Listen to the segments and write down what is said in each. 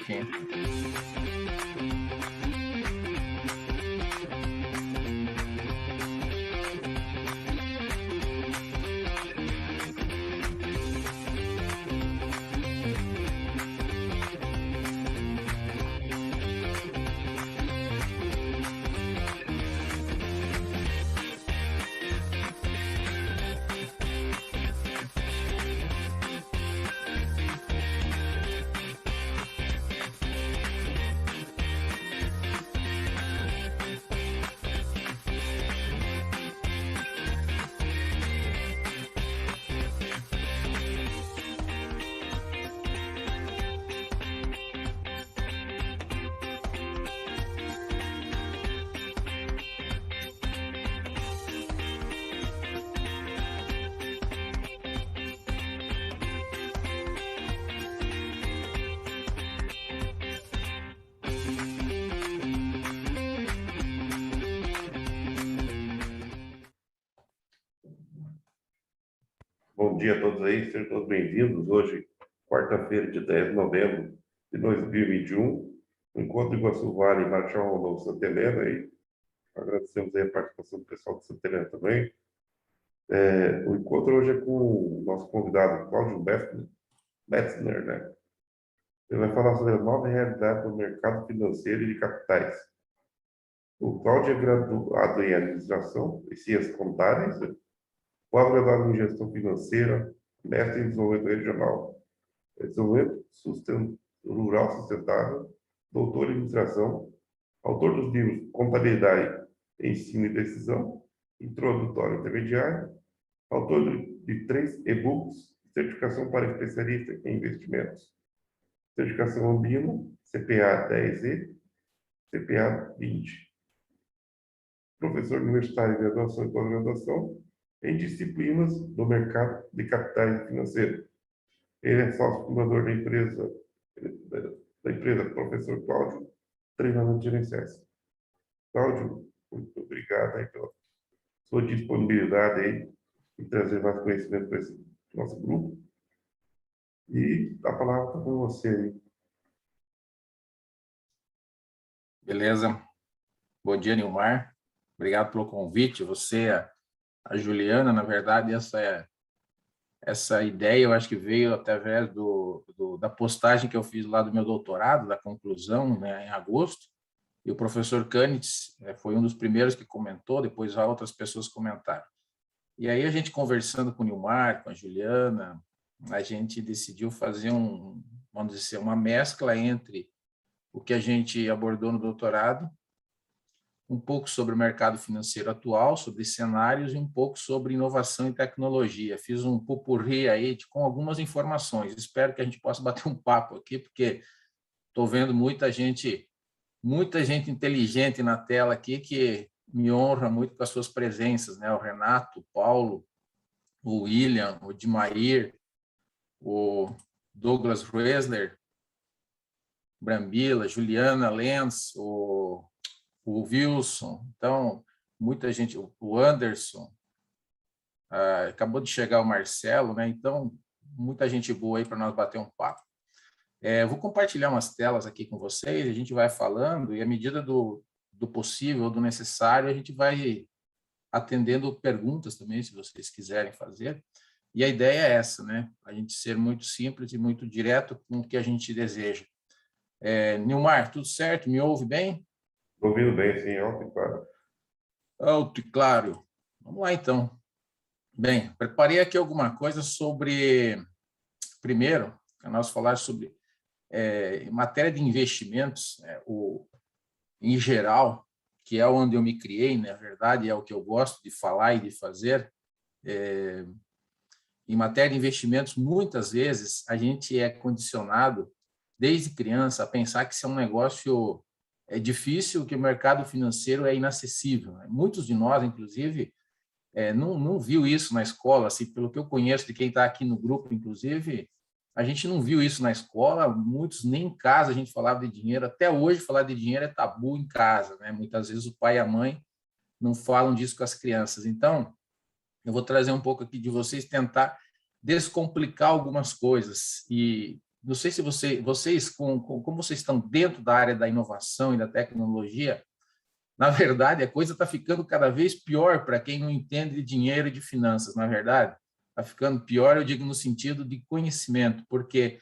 fim. Bom dia a todos aí, sejam todos bem-vindos. Hoje, quarta-feira, dia 10 de novembro de 2021, no Encontro Iguaçu Vale, Marechal Rondon, Santa Helena. E agradecemos aí a participação do pessoal de Santa Helena também. O encontro hoje é com o nosso convidado, Cláudio Betzner, né? Ele vai falar sobre a nova realidade do mercado financeiro e de capitais. O Cláudio é graduado em Administração e Ciências Contábeis, pós-graduado em Gestão Financeira, mestre em Desenvolvimento Regional, Desenvolvimento Rural Sustentável, doutor em Administração, autor dos livros Contabilidade, Ensino e Decisão, Introdutório e Intermediário, autor de 3 e-books, Certificação para Especialista em Investimentos, Certificação Ambima, CPA 10E, CPA 20. Professor universitário de graduação e pós-graduação em disciplinas do mercado de capitais financeiros. Ele é sócio fundador da empresa Professor Cláudio, Treinamento de INSS. Cláudio, muito obrigado aí pela sua disponibilidade aí em trazer mais conhecimento para esse nosso grupo. E a palavra está com você aí. Beleza. Bom dia, Nilmar. Obrigado pelo convite. Você, a Juliana, na verdade, essa ideia eu acho que veio através da postagem que eu fiz lá do meu doutorado, da conclusão, né, em agosto. E o professor Canitz foi um dos primeiros que comentou, depois outras pessoas comentaram. E aí a gente conversando com o Nilmar, com a Juliana, a gente decidiu fazer vamos dizer, uma mescla entre o que a gente abordou no doutorado, um pouco sobre o mercado financeiro atual, sobre cenários e um pouco sobre inovação e tecnologia. Fiz um popurrí aí com algumas informações. Espero que a gente possa bater um papo aqui, porque estou vendo muita gente inteligente na tela aqui que me honra muito com as suas presenças, né? O Renato, o Paulo, o William, o Dimair, o Douglas Roesler, Brambila, Juliana Lenz, o Wilson. Então, muita gente, o Anderson, acabou de chegar o Marcelo, né? Então, muita gente boa aí para nós bater um papo. Vou compartilhar umas telas aqui com vocês, a gente vai falando e, à medida do possível, do necessário, a gente vai atendendo perguntas também, se vocês quiserem fazer. E a ideia é essa, né? A gente ser muito simples e muito direto com o que a gente deseja. Nilmar, tudo certo? Me ouve bem? Estou ouvindo bem, sim, alto e claro. Alto e claro. Vamos lá, então. Bem, preparei aqui alguma coisa sobre... Primeiro, nós falar sobre em matéria de investimentos, em geral, que é onde eu me criei, na verdade, é o que eu gosto de falar e de fazer. Em matéria de investimentos, muitas vezes a gente é condicionado, desde criança, a pensar que isso é um negócio difícil, que o mercado financeiro é inacessível. Muitos de nós, inclusive, não viu isso na escola. Assim, pelo que eu conheço de quem está aqui no grupo, inclusive, a gente não viu isso na escola. Muitos nem em casa a gente falava de dinheiro. Até hoje, falar de dinheiro é tabu em casa, né? Muitas vezes o pai e a mãe não falam disso com as crianças. Então, eu vou trazer um pouco aqui de vocês, tentar descomplicar algumas coisas e não sei se vocês, como vocês estão dentro da área da inovação e da tecnologia, na verdade, a coisa está ficando cada vez pior para quem não entende de dinheiro e de finanças, na verdade. Está ficando pior, eu digo, no sentido de conhecimento, porque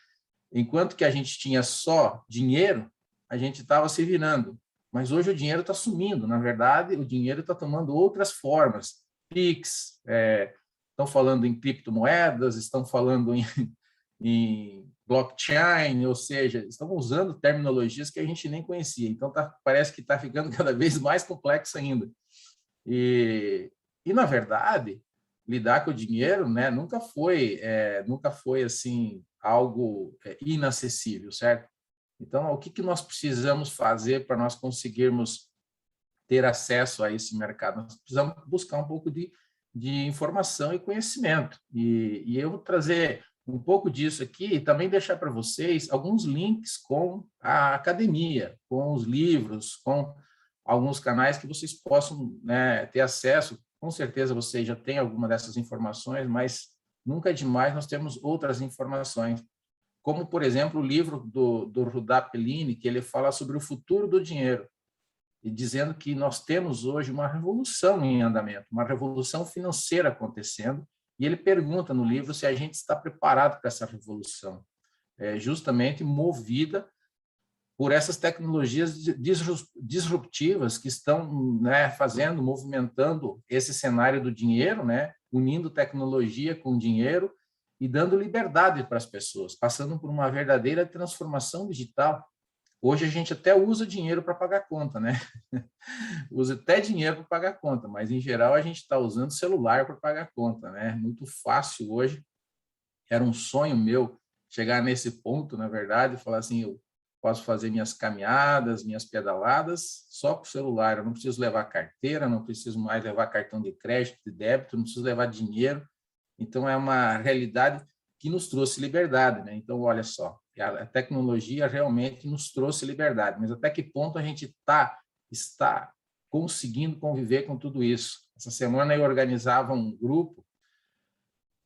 enquanto que a gente tinha só dinheiro, a gente estava se virando. Mas hoje o dinheiro está sumindo. Na verdade, o dinheiro está tomando outras formas. Pix, estão falando em criptomoedas, estão falando em blockchain, ou seja, estão usando terminologias que a gente nem conhecia. Então, parece que está ficando cada vez mais complexo ainda. E na verdade, lidar com o dinheiro, né, nunca foi assim algo inacessível, certo? Então, o que nós precisamos fazer para nós conseguirmos ter acesso a esse mercado? Nós precisamos buscar um pouco de informação e conhecimento. E eu vou trazer um pouco disso aqui e também deixar para vocês alguns links com a academia, com os livros, com alguns canais que vocês possam, né, ter acesso. Com certeza vocês já têm alguma dessas informações, mas nunca é demais nós temos outras informações, como, por exemplo, o livro do Rudolf Bellini, que ele fala sobre o futuro do dinheiro, e dizendo que nós temos hoje uma revolução em andamento, uma revolução financeira acontecendo, e ele pergunta no livro se a gente está preparado para essa revolução, justamente movida por essas tecnologias disruptivas que estão, né, movimentando esse cenário do dinheiro, né, unindo tecnologia com dinheiro e dando liberdade para as pessoas, passando por uma verdadeira transformação digital. Hoje a gente até usa dinheiro para pagar conta, né? Usa até dinheiro para pagar conta, mas em geral a gente está usando celular para pagar conta, né? Muito fácil hoje. Era um sonho meu chegar nesse ponto, na verdade, falar assim, eu posso fazer minhas caminhadas, minhas pedaladas só com o celular. Eu não preciso levar carteira, não preciso mais levar cartão de crédito, de débito, não preciso levar dinheiro. Então, é uma realidade que nos trouxe liberdade, né? Então, olha só, a tecnologia realmente nos trouxe liberdade, mas até que ponto a gente está conseguindo conviver com tudo isso? Essa semana eu organizava um grupo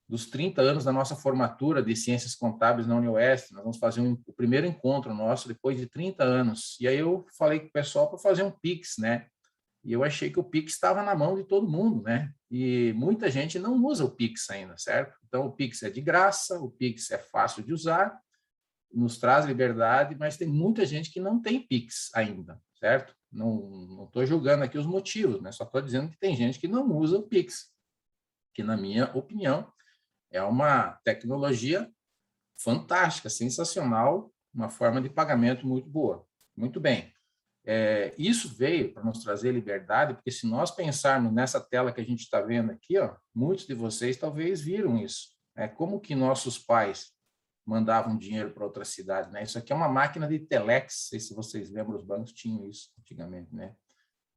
dos 30 anos da nossa formatura de Ciências Contábeis na UniOeste. Nós vamos fazer o primeiro encontro nosso depois de 30 anos. E aí eu falei com o pessoal para fazer um Pix, né? E eu achei que o Pix estava na mão de todo mundo, né? E muita gente não usa o Pix ainda, certo? Então, o Pix é de graça, o Pix é fácil de usar, nos traz liberdade, mas tem muita gente que não tem Pix ainda, certo? Não estou julgando aqui os motivos, né? Só estou dizendo que tem gente que não usa o Pix, que, na minha opinião, é uma tecnologia fantástica, sensacional, uma forma de pagamento muito boa. Muito bem. Isso veio para nos trazer liberdade, porque se nós pensarmos nessa tela que a gente está vendo aqui, ó, muitos de vocês talvez viram isso. Como que nossos pais mandavam dinheiro para outra cidade, né? Isso aqui é uma máquina de telex, não sei se vocês lembram, os bancos tinham isso antigamente, né?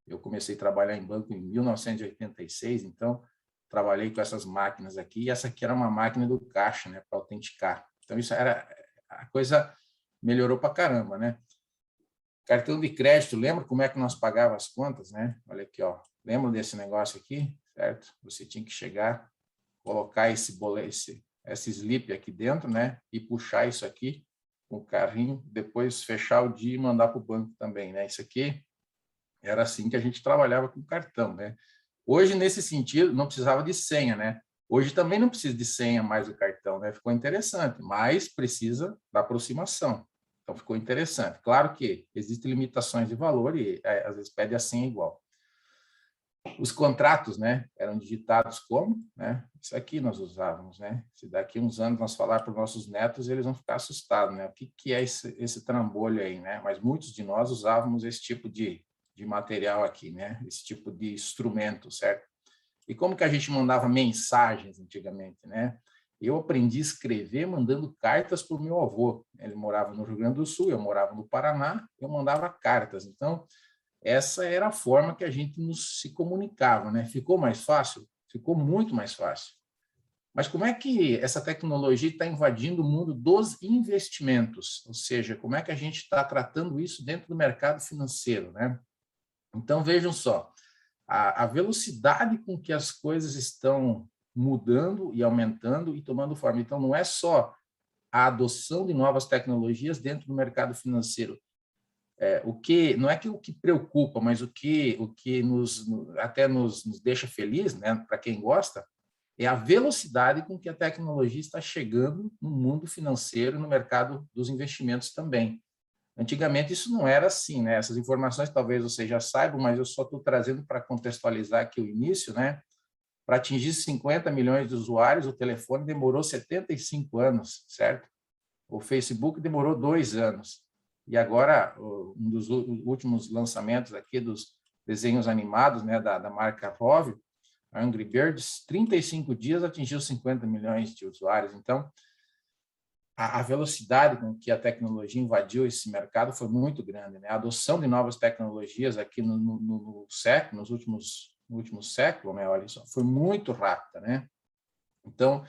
Eu comecei a trabalhar em banco em 1986, então trabalhei com essas máquinas aqui, e essa aqui era uma máquina do caixa, né, para autenticar. Então, isso era, a coisa melhorou para caramba, né? Cartão de crédito, lembra como é que nós pagávamos as contas, né? Olha aqui, ó. Lembra desse negócio aqui, certo? Você tinha que chegar, colocar esse slip aqui dentro, né? E puxar isso aqui com o carrinho, depois fechar o dia e mandar para o banco também, né? Isso aqui era assim que a gente trabalhava com cartão, né? Hoje, nesse sentido, não precisava de senha, né? Hoje também não precisa de senha mais do cartão, né? Ficou interessante, mas precisa da aproximação. Então, ficou interessante. Claro que existem limitações de valor e, às vezes, pede a senha igual. Os contratos, né, eram digitados como, né? Isso aqui nós usávamos, né? Se daqui uns anos nós falar para os nossos netos, eles vão ficar assustados, né? O que é esse trambolho aí, né? Mas muitos de nós usávamos esse tipo de material aqui, né? Esse tipo de instrumento, certo? E como que a gente mandava mensagens antigamente, né? Eu aprendi a escrever mandando cartas para o meu avô. Ele morava no Rio Grande do Sul, eu morava no Paraná, eu mandava cartas. Então, essa era a forma que a gente se comunicava, né? Ficou mais fácil? Ficou muito mais fácil. Mas como é que essa tecnologia está invadindo o mundo dos investimentos? Ou seja, como é que a gente está tratando isso dentro do mercado financeiro, né? Então, vejam só, a velocidade com que as coisas estão mudando e aumentando e tomando forma. Então, não é só a adoção de novas tecnologias dentro do mercado financeiro. O que não é que o que preocupa, mas o que até nos deixa feliz, né, para quem gosta, é a velocidade com que a tecnologia está chegando no mundo financeiro e no mercado dos investimentos também. Antigamente isso não era assim, né? Essas informações talvez vocês já saibam, mas eu só estou trazendo para contextualizar aqui o início, né? Para atingir 50 milhões de usuários, o telefone demorou 75 anos, certo? O Facebook demorou 2 anos. E agora, um dos últimos lançamentos aqui dos desenhos animados, né, da marca Rove, Angry Birds, 35 dias atingiu 50 milhões de usuários. Então, a velocidade com que a tecnologia invadiu esse mercado foi muito grande, né? A adoção de novas tecnologias aqui no século, no último século, né? Olha só, foi muito rápida, né? Então,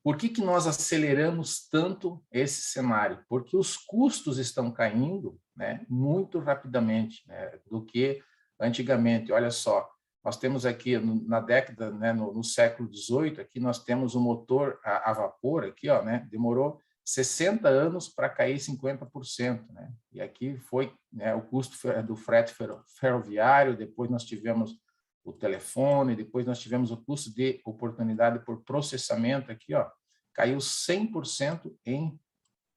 por que nós aceleramos tanto esse cenário? Porque os custos estão caindo, né, muito rapidamente, né, do que antigamente. Olha só, nós temos aqui na década, né, no século XVIII, aqui nós temos um motor a vapor, aqui, ó, né, demorou 60 anos para cair 50%, né? E aqui foi, né, o custo do frete ferroviário, depois nós tivemos o telefone, depois nós tivemos o custo de oportunidade por processamento aqui, ó, caiu 100% em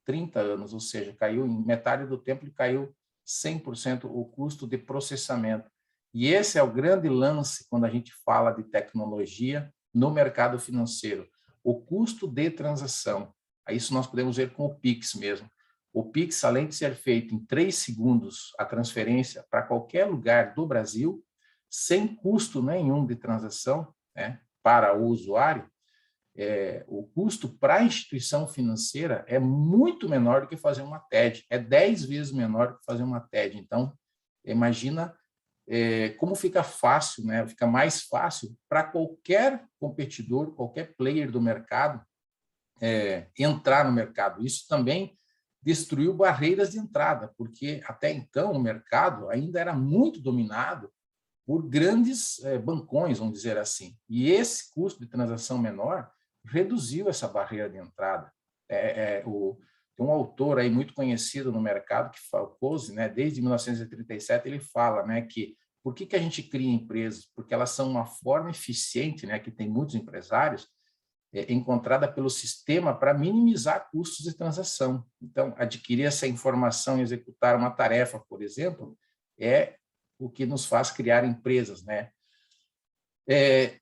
30 anos, ou seja, caiu em metade do tempo, ele caiu 100% o custo de processamento. E esse é o grande lance quando a gente fala de tecnologia no mercado financeiro, o custo de transação. Isso nós podemos ver com o Pix mesmo. O Pix, além de ser feito em 3 segundos, a transferência para qualquer lugar do Brasil, sem custo nenhum de transação, né, para o usuário, o custo para a instituição financeira é muito menor do que fazer uma TED, é 10 vezes menor do que fazer uma TED. Então, imagina como fica fácil, né? Fica mais fácil para qualquer competidor, qualquer player do mercado entrar no mercado. Isso também destruiu barreiras de entrada, porque até então o mercado ainda era muito dominado por grandes bancões, vamos dizer assim. E esse custo de transação menor reduziu essa barreira de entrada. Tem um autor aí muito conhecido no mercado, que Falcosi, né, desde 1937, ele fala, né, que por que a gente cria empresas? Porque elas são uma forma eficiente, né, que tem muitos empresários, encontrada pelo sistema para minimizar custos de transação. Então, adquirir essa informação e executar uma tarefa, por exemplo, é o que nos faz criar empresas, né?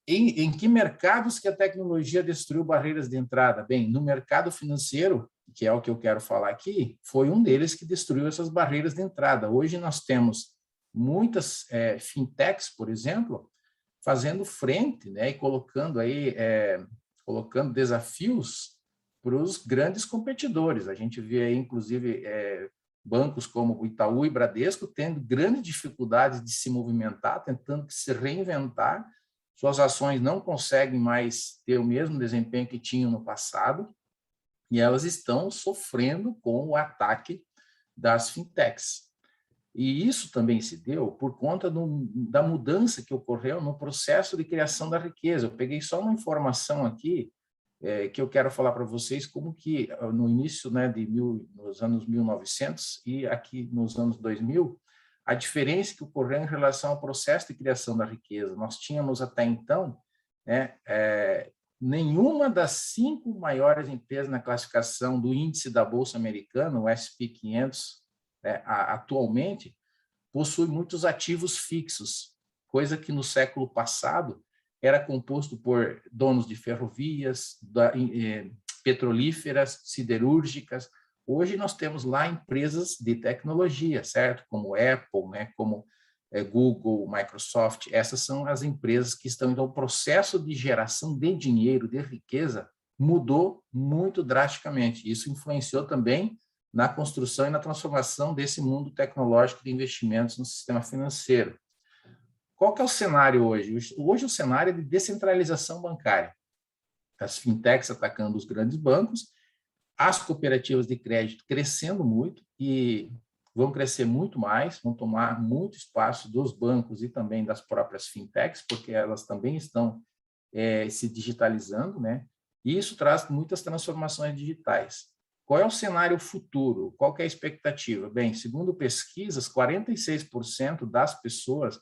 Em que mercados que a tecnologia destruiu barreiras de entrada? Bem, no mercado financeiro, que é o que eu quero falar aqui, foi um deles que destruiu essas barreiras de entrada. Hoje nós temos muitas fintechs, por exemplo, fazendo frente, né, e colocando desafios para os grandes competidores. A gente vê aí, inclusive, bancos como o Itaú e Bradesco tendo grandes dificuldades de se movimentar, tentando se reinventar. Suas ações não conseguem mais ter o mesmo desempenho que tinham no passado e elas estão sofrendo com o ataque das fintechs. E isso também se deu por conta da mudança que ocorreu no processo de criação da riqueza. Eu peguei só uma informação aqui que eu quero falar para vocês como que no início, né, nos anos 1900 e aqui nos anos 2000, a diferença que ocorreu em relação ao processo de criação da riqueza. Nós tínhamos até então, né, nenhuma das 5 maiores empresas na classificação do índice da Bolsa Americana, o S&P 500, atualmente, possui muitos ativos fixos, coisa que no século passado era composto por donos de ferrovias, petrolíferas, siderúrgicas. Hoje nós temos lá empresas de tecnologia, certo? Como Apple, né? Como Google, Microsoft. Essas são as empresas que estão... Então, o processo de geração de dinheiro, de riqueza, mudou muito drasticamente. Isso influenciou também na construção e na transformação desse mundo tecnológico de investimentos no sistema financeiro. Qual que é o cenário hoje? Hoje o cenário é de descentralização bancária. As fintechs atacando os grandes bancos, as cooperativas de crédito crescendo muito e vão crescer muito mais, vão tomar muito espaço dos bancos e também das próprias fintechs, porque elas também estão se digitalizando, né? E isso traz muitas transformações digitais. Qual é o cenário futuro? Qual que é a expectativa? Bem, segundo pesquisas, 46% das pessoas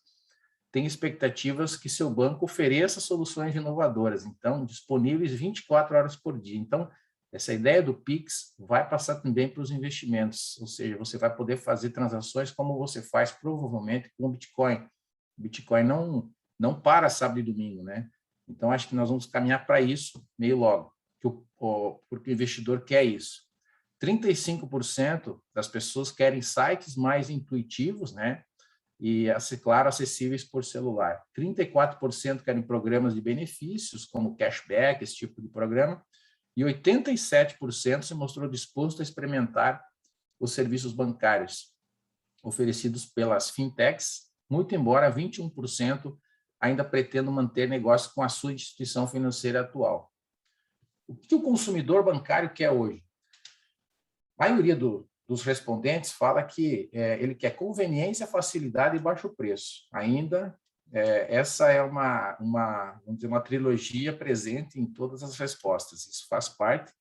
têm expectativas que seu banco ofereça soluções inovadoras, então, disponíveis 24 horas por dia. Então, essa ideia do Pix vai passar também para os investimentos, ou seja, você vai poder fazer transações como você faz provavelmente com o Bitcoin. O Bitcoin não para sábado e domingo, né? Então, acho que nós vamos caminhar para isso meio logo, porque o investidor quer isso. 35% das pessoas querem sites mais intuitivos, né? E, claro, acessíveis por celular. 34% querem programas de benefícios, como cashback, esse tipo de programa, e 87% se mostrou disposto a experimentar os serviços bancários oferecidos pelas fintechs, muito embora 21% ainda pretendam manter negócio com a sua instituição financeira atual. O que o consumidor bancário quer hoje? A maioria dos respondentes fala que ele quer conveniência, facilidade e baixo preço. Ainda, essa é vamos dizer, uma trilogia presente em todas as respostas. Isso faz parte.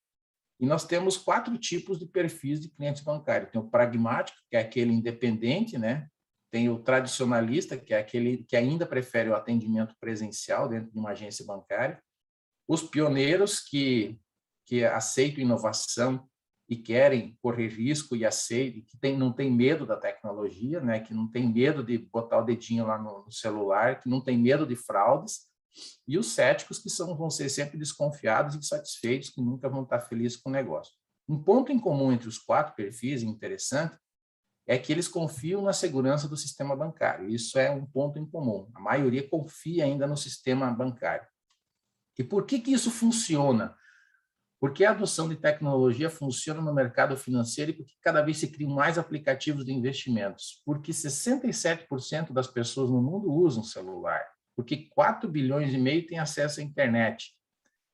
E nós temos 4 tipos de perfis de clientes bancários. Tem o pragmático, que é aquele independente, né? Tem o tradicionalista, que é aquele que ainda prefere o atendimento presencial dentro de uma agência bancária. Os pioneiros, que aceitam inovação e querem correr risco e aceitam, que não tem medo da tecnologia, né? Que não tem medo de botar o dedinho lá no celular, que não tem medo de fraudes. E os céticos, que vão ser sempre desconfiados e insatisfeitos, que nunca vão estar felizes com o negócio. Um ponto em comum entre os 4 perfis, interessante, é que eles confiam na segurança do sistema bancário. Isso é um ponto em comum. A maioria confia ainda no sistema bancário. E por que isso funciona? Porque a adoção de tecnologia funciona no mercado financeiro e porque cada vez se criam mais aplicativos de investimentos. Porque 67% das pessoas no mundo usam celular. Porque 4 bilhões e meio têm acesso à internet.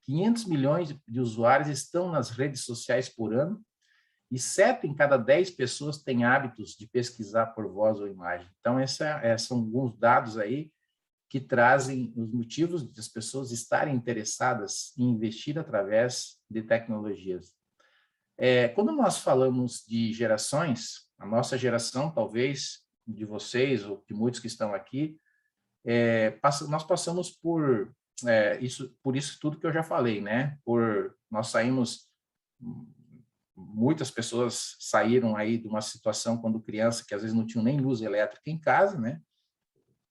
500 milhões de usuários estão nas redes sociais por ano e 7 em cada 10 pessoas têm hábitos de pesquisar por voz ou imagem. Então, são alguns dados aí que trazem os motivos das pessoas estarem interessadas em investir através de tecnologias. Quando nós falamos de gerações, a nossa geração, talvez, de vocês ou de muitos que estão aqui, nós passamos por isso tudo que eu já falei, né? Nós saímos, muitas pessoas saíram aí de uma situação quando criança que às vezes não tinham nem luz elétrica em casa, né?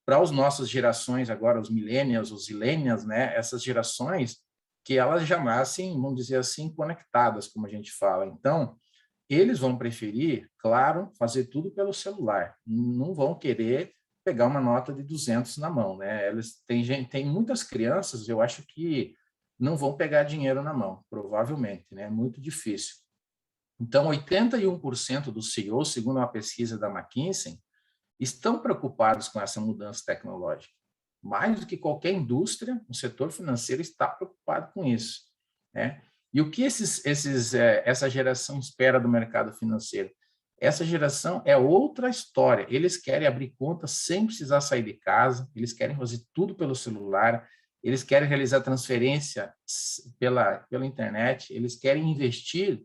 Para as nossas gerações agora, os millennials, os zillennials, né? Essas gerações que elas já nascem, vamos dizer assim, conectadas, como a gente fala. Então, eles vão preferir, claro, fazer tudo pelo celular. Não vão querer pegar uma nota de 200 na mão, né? Tem muitas crianças, eu acho que não vão pegar dinheiro na mão, provavelmente, né? É muito difícil. Então, 81% dos CEOs, segundo uma pesquisa da McKinsey, estão preocupados com essa mudança tecnológica. Mais do que qualquer indústria, o setor financeiro está preocupado com isso, né? E o que essa geração espera do mercado financeiro? Essa geração é outra história. Eles querem abrir conta sem precisar sair de casa, eles querem fazer tudo pelo celular, eles querem realizar transferência pela internet, eles querem investir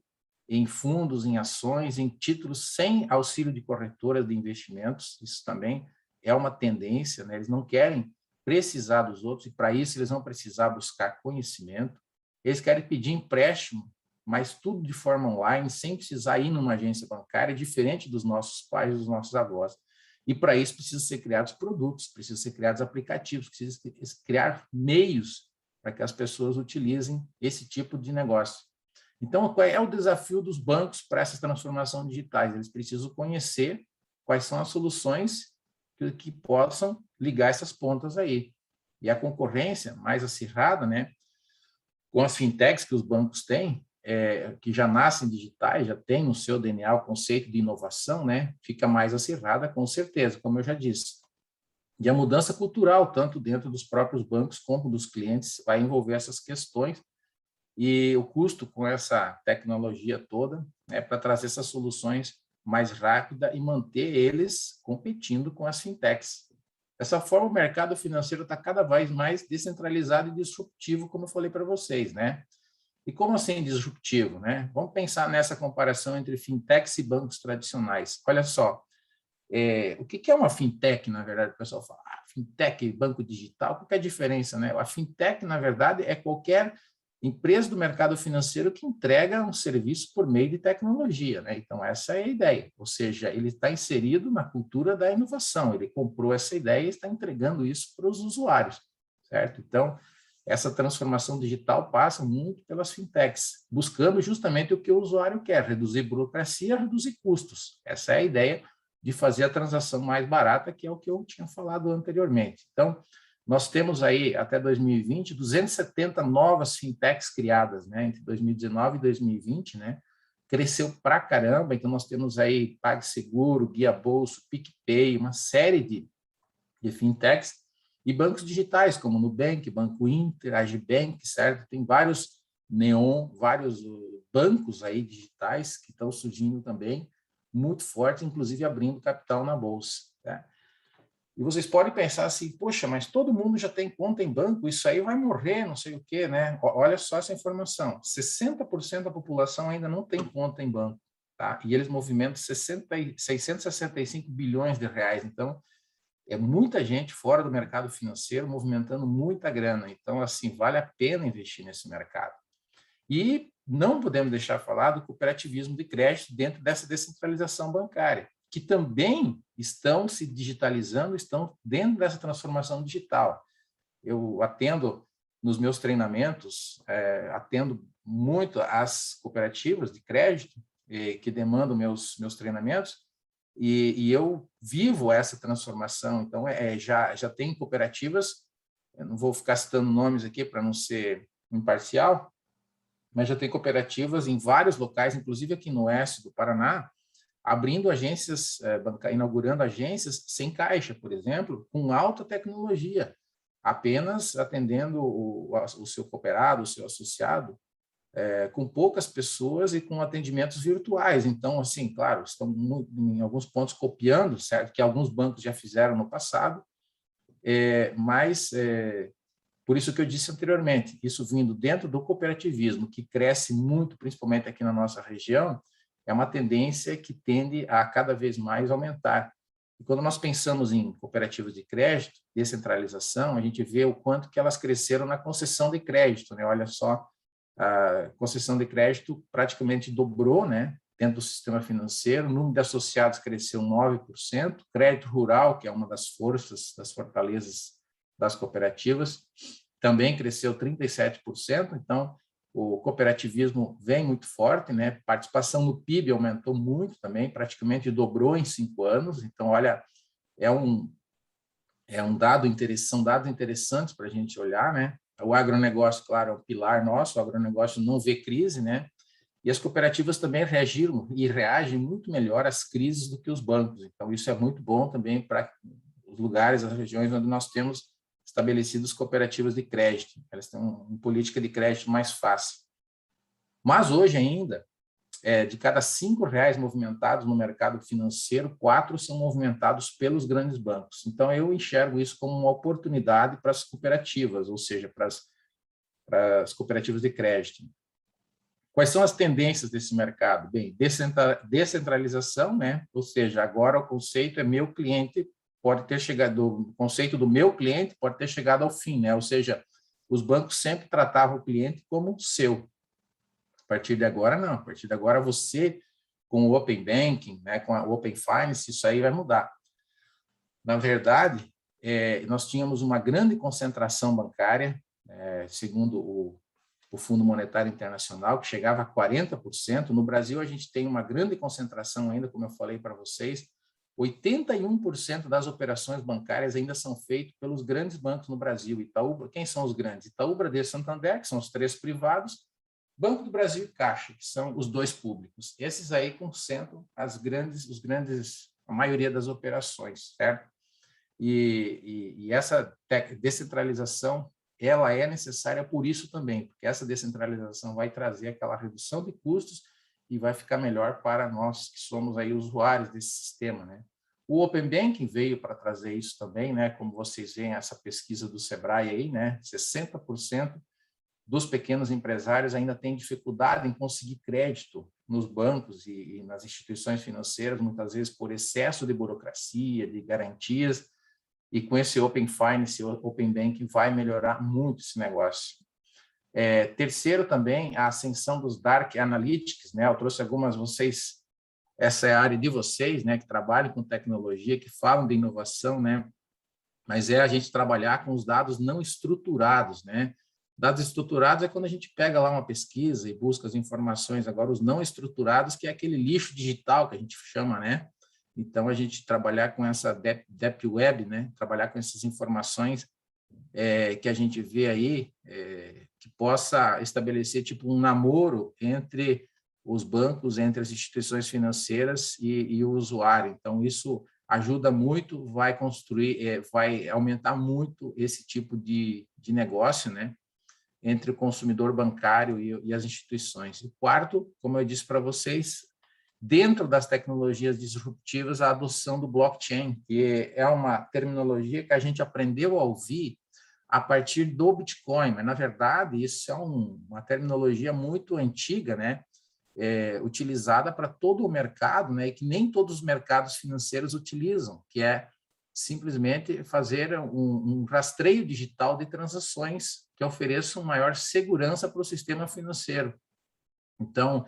em fundos, em ações, em títulos sem auxílio de corretoras de investimentos. Isso também é uma tendência, né? Eles não querem precisar dos outros e, para isso, eles vão precisar buscar conhecimento. Eles querem pedir empréstimo, mas tudo de forma online, sem precisar ir numa agência bancária, diferente dos nossos pais e dos nossos avós. E, para isso, precisam ser criados produtos, precisam ser criados aplicativos, precisam criar meios para que as pessoas utilizem esse tipo de negócio. Então, qual é o desafio dos bancos para essa transformação digitais? Eles precisam conhecer quais são as soluções que possam ligar essas pontas aí. E a concorrência mais acirrada, né, com as fintechs que os bancos têm, que já nascem digitais, já têm no seu DNA o conceito de inovação, né, fica mais acirrada, com certeza, como eu já disse. E a mudança cultural, tanto dentro dos próprios bancos como dos clientes, vai envolver essas questões. E o custo com essa tecnologia toda é para trazer essas soluções mais rápida e manter eles competindo com as fintechs. Dessa forma, o mercado financeiro está cada vez mais descentralizado e disruptivo, como eu falei para vocês, né? E como assim disruptivo, né? Vamos pensar nessa comparação entre fintechs e bancos tradicionais. Olha só, o que é uma fintech, na verdade? O pessoal fala, fintech, banco digital, qual que é a diferença, né? A fintech, na verdade, é qualquer empresa do mercado financeiro que entrega um serviço por meio de tecnologia, né? Então, essa é a ideia. Ou seja, ele está inserido na cultura da inovação, ele comprou essa ideia e está entregando isso para os usuários, certo? Então, essa transformação digital passa muito pelas fintechs, buscando justamente o que o usuário quer, reduzir burocracia, reduzir custos. Essa é a ideia de fazer a transação mais barata, que é o que eu tinha falado anteriormente. Então, nós temos aí, até 2020, 270 novas fintechs criadas, né, entre 2019 e 2020, né, cresceu pra caramba, então nós temos aí PagSeguro, Guia Bolso, PicPay, uma série de fintechs, e bancos digitais, como Nubank, Banco Inter, Agibank, certo? Tem vários Neon, vários bancos aí digitais que estão surgindo também, muito fortes, inclusive abrindo capital na bolsa. Tá? E vocês podem pensar assim, poxa, mas todo mundo já tem conta em banco, isso aí vai morrer, não sei o quê, né? Olha só essa informação, 60% da população ainda não tem conta em banco, tá? E eles movimentam 665 bilhões de reais, então é muita gente fora do mercado financeiro movimentando muita grana, então assim, vale a pena investir nesse mercado. E não podemos deixar de falar do cooperativismo de crédito dentro dessa descentralização bancária, que também estão se digitalizando, estão dentro dessa transformação digital. Eu atendo nos meus treinamentos, atendo muito as cooperativas de crédito que demandam meus treinamentos, e eu vivo essa transformação. Então, já tem cooperativas, eu não vou ficar citando nomes aqui para não ser imparcial, mas já tem cooperativas em vários locais, inclusive aqui no oeste do Paraná, abrindo agências, inaugurando agências sem caixa, por exemplo, com alta tecnologia, apenas atendendo o seu cooperado, o seu associado, com poucas pessoas e com atendimentos virtuais. Então, assim, claro, estão em alguns pontos copiando, certo? Que alguns bancos já fizeram no passado, mas por isso que eu disse anteriormente, isso vindo dentro do cooperativismo, que cresce muito, principalmente aqui na nossa região, é uma tendência que tende a cada vez mais aumentar. E quando nós pensamos em cooperativas de crédito, descentralização, a gente vê o quanto que elas cresceram na concessão de crédito, né? Olha só, a concessão de crédito praticamente dobrou, né? Dentro do sistema financeiro, o número de associados cresceu 9%, crédito rural, que é uma das forças, das fortalezas das cooperativas, também cresceu 37%, então o cooperativismo vem muito forte, né? Participação no PIB aumentou muito também, praticamente dobrou em 5 anos, então, olha, é um dado interessante, são dados interessantes para a gente olhar, né? O agronegócio, claro, é um pilar nosso, o agronegócio não vê crise, né? E as cooperativas também reagiram e reagem muito melhor às crises do que os bancos. Então, isso é muito bom também para os lugares, as regiões onde nós temos estabelecidas cooperativas de crédito. Elas têm uma política de crédito mais fácil. Mas hoje ainda, de cada R$ 5 movimentados no mercado financeiro, 4 são movimentados pelos grandes bancos. Então, eu enxergo isso como uma oportunidade para as cooperativas, ou seja, para as cooperativas de crédito. Quais são as tendências desse mercado? Bem, descentralização, né? Ou seja, agora o conceito é meu cliente pode ter chegado, o conceito do meu cliente pode ter chegado ao fim, né? Ou seja, os bancos sempre tratavam o cliente como seu. A partir de agora, não. A partir de agora, você, com o Open Banking, né, com a Open Finance, isso aí vai mudar. Na verdade, nós tínhamos uma grande concentração bancária, segundo o Fundo Monetário Internacional, que chegava a 40%. No Brasil, a gente tem uma grande concentração ainda, como eu falei para vocês, 81% das operações bancárias ainda são feitas pelos grandes bancos no Brasil. Itaú, quem são os grandes? Itaú, Bradesco, Santander, que são os 3 privados, Banco do Brasil e Caixa, que são os 2 públicos. Esses aí concentram a maioria das operações, certo? E essa descentralização, ela é necessária por isso também, porque essa descentralização vai trazer aquela redução de custos e vai ficar melhor para nós que somos aí usuários desse sistema, né? O Open Banking veio para trazer isso também, né? Como vocês veem essa pesquisa do Sebrae aí, né? 60% dos pequenos empresários ainda têm dificuldade em conseguir crédito nos bancos e nas instituições financeiras, muitas vezes por excesso de burocracia, de garantias, e com esse Open Finance, Open Banking, vai melhorar muito esse negócio. Terceiro também, a ascensão dos Dark Analytics, né? Eu trouxe algumas, essa é a área de vocês, né, que trabalham com tecnologia, que falam de inovação, né? Mas a gente trabalhar com os dados não estruturados, né? Dados estruturados é quando a gente pega lá uma pesquisa e busca as informações. Agora, os não estruturados, que é aquele lixo digital que a gente chama, né? Então, a gente trabalhar com essa Deep Web, né? Trabalhar com essas informações que a gente vê aí, que possa estabelecer tipo um namoro entre os bancos, entre as instituições financeiras e o usuário. Então, isso ajuda muito, vai construir, vai aumentar muito esse tipo de negócio, né, entre o consumidor bancário e as instituições. E quarto, como eu disse para vocês, dentro das tecnologias disruptivas, a adoção do blockchain, que é uma terminologia que a gente aprendeu a ouvir a partir do Bitcoin, mas, na verdade, isso é uma terminologia muito antiga, né? Utilizada para todo o mercado, né? E que nem todos os mercados financeiros utilizam, que é simplesmente fazer um rastreio digital de transações que ofereçam maior segurança para o sistema financeiro. Então,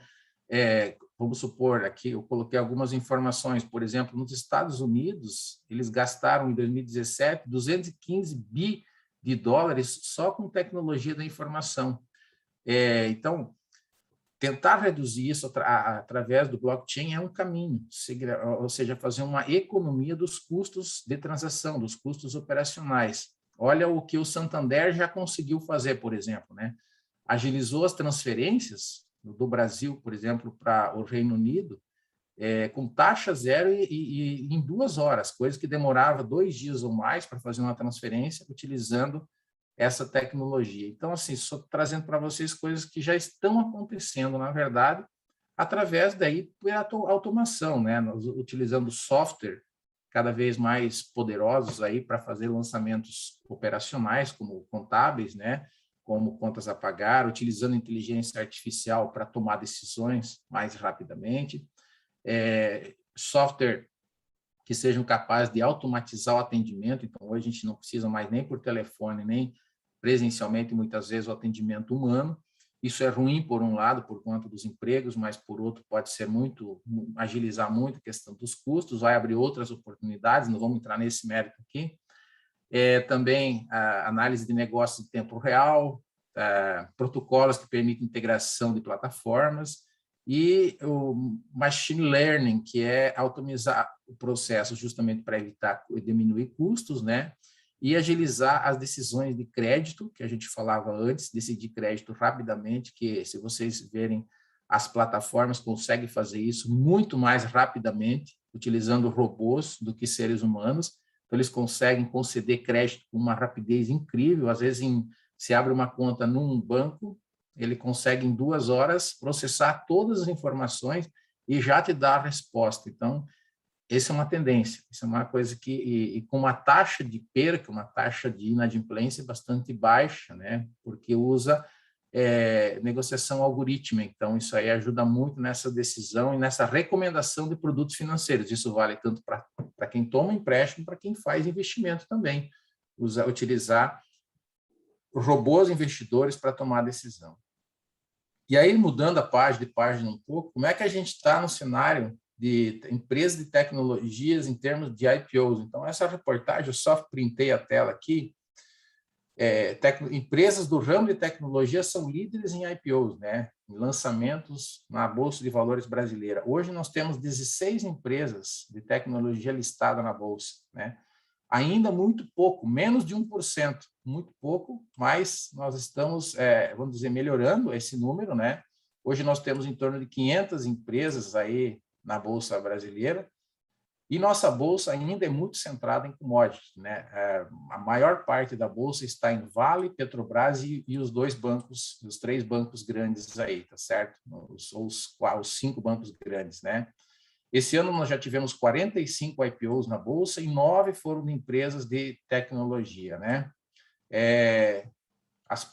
vamos supor, aqui eu coloquei algumas informações, por exemplo, nos Estados Unidos, eles gastaram em 2017 215 bi de dólares só com tecnologia da informação. Então, tentar reduzir isso através do blockchain é um caminho, ou seja, fazer uma economia dos custos de transação, dos custos operacionais. Olha o que o Santander já conseguiu fazer, por exemplo, né? Agilizou as transferências do Brasil, por exemplo, para o Reino Unido, com taxa zero e em 2 horas, coisa que demorava 2 dias ou mais para fazer uma transferência, utilizando essa tecnologia. Então, assim, só trazendo para vocês coisas que já estão acontecendo, na verdade, através daí da automação, né? Nós utilizando software cada vez mais poderosos aí para fazer lançamentos operacionais, como contábeis, né? Como contas a pagar, utilizando inteligência artificial para tomar decisões mais rapidamente, software que sejam capazes de automatizar o atendimento. Então, hoje a gente não precisa mais nem por telefone, nem presencialmente, muitas vezes, o atendimento humano. Isso é ruim, por um lado, por conta dos empregos, mas, por outro, pode ser agilizar muito a questão dos custos, vai abrir outras oportunidades, não vamos entrar nesse mérito aqui. Também a análise de negócios em tempo real, protocolos que permitem integração de plataformas, e o machine learning, que é automatizar o processo justamente para evitar e diminuir custos, né? E agilizar as decisões de crédito, que a gente falava antes, decidir crédito rapidamente, que se vocês verem, as plataformas conseguem fazer isso muito mais rapidamente, utilizando robôs do que seres humanos. Então, eles conseguem conceder crédito com uma rapidez incrível. Às vezes, se abre uma conta num banco, ele consegue, em 2 horas, processar todas as informações e já te dar a resposta. Então, essa é uma tendência, isso é uma coisa que, e com uma taxa de perca, uma taxa de inadimplência bastante baixa, né? Porque usa negociação algorítmica. Então, isso aí ajuda muito nessa decisão e nessa recomendação de produtos financeiros. Isso vale tanto para quem toma empréstimo, para quem faz investimento também. Utilizar robôs investidores para tomar decisão. E aí, mudando a página um pouco, como é que a gente está no cenário de empresas de tecnologias em termos de IPOs? Então, essa reportagem, eu só printei a tela aqui. Empresas do ramo de tecnologia são líderes em IPOs, né? Em lançamentos na Bolsa de Valores brasileira. Hoje, nós temos 16 empresas de tecnologia listadas na Bolsa, né? Ainda muito pouco, menos de 1%, muito pouco, mas nós estamos, vamos dizer, melhorando esse número, né? Hoje nós temos em torno de 500 empresas aí na Bolsa brasileira, e nossa Bolsa ainda é muito centrada em commodities, né? A maior parte da Bolsa está em Vale, Petrobras e os 2 bancos, os 3 bancos grandes aí, tá certo? Os 5 bancos grandes, né? Esse ano nós já tivemos 45 IPOs na Bolsa e 9 foram de empresas de tecnologia, né?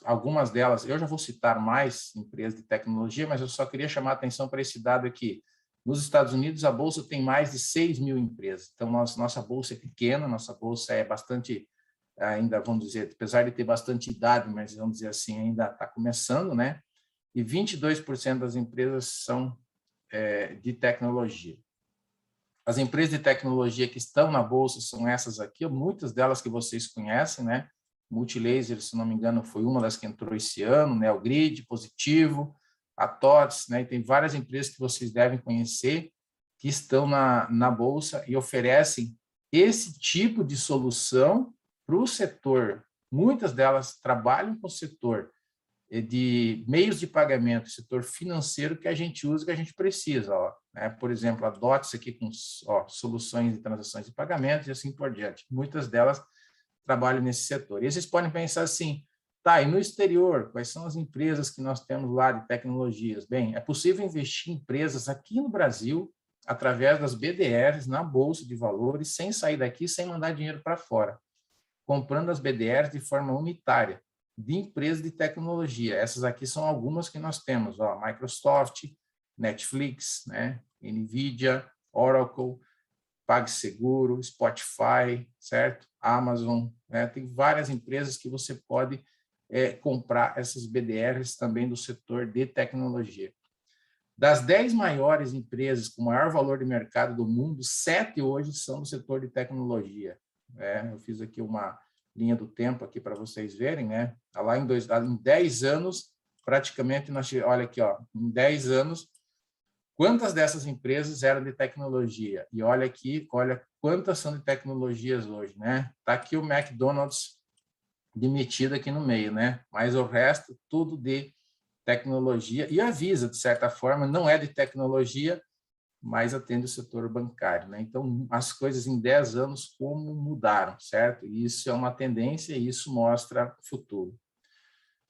algumas delas, eu já vou citar mais empresas de tecnologia, mas eu só queria chamar a atenção para esse dado aqui. Nos Estados Unidos, a Bolsa tem mais de 6 mil empresas. Então, nossa Bolsa é pequena, nossa Bolsa é bastante, ainda, vamos dizer, apesar de ter bastante idade, mas vamos dizer assim, ainda está começando, né? E 22% das empresas são de tecnologia. As empresas de tecnologia que estão na Bolsa são essas aqui, muitas delas que vocês conhecem, né? Multilaser, se não me engano, foi uma das que entrou esse ano, né? O Grid, Positivo, a TOTS, né? E tem várias empresas que vocês devem conhecer que estão na Bolsa e oferecem esse tipo de solução para o setor. Muitas delas trabalham com o setor de meios de pagamento, setor financeiro que a gente usa, que a gente precisa. Ó, né? Por exemplo, a DOTS aqui com soluções de transações de pagamentos e assim por diante. Muitas delas trabalham nesse setor. E vocês podem pensar assim, tá, e no exterior, quais são as empresas que nós temos lá de tecnologias? Bem, é possível investir em empresas aqui no Brasil, através das BDRs, na Bolsa de Valores, sem sair daqui, sem mandar dinheiro para fora, comprando as BDRs de forma unitária, de empresas de tecnologia. Essas aqui são algumas que nós temos, ó, Microsoft, Netflix, né, Nvidia, Oracle, PagSeguro, Spotify, certo? Amazon, né? Tem várias empresas que você pode comprar essas BDRs também do setor de tecnologia. Das 10 maiores empresas com maior valor de mercado do mundo, 7 hoje são do setor de tecnologia. Eu fiz aqui uma linha do tempo aqui para vocês verem, né? Lá em 10 anos, praticamente, olha aqui, ó, em 10 anos, quantas dessas empresas eram de tecnologia? E olha aqui, olha quantas são de tecnologias hoje, né? Tá aqui o McDonald's demitido aqui no meio, né? Mas o resto, tudo de tecnologia. E a Visa, de certa forma, não é de tecnologia, mas atende o setor bancário, né? Então, as coisas em 10 anos, como mudaram, certo? E isso é uma tendência e isso mostra o futuro.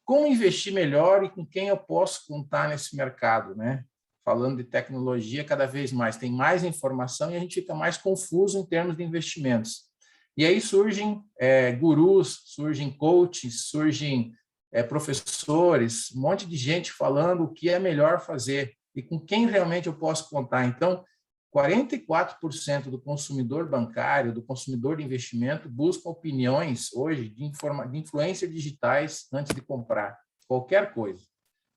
Como investir melhor e com quem eu posso contar nesse mercado, né? Falando de tecnologia, cada vez mais tem mais informação e a gente fica mais confuso em termos de investimentos. E aí surgem gurus, surgem coaches, surgem professores, um monte de gente falando o que é melhor fazer e com quem realmente eu posso contar. Então, 44% do consumidor bancário, do consumidor de investimento, busca opiniões hoje de influências digitais antes de comprar qualquer coisa,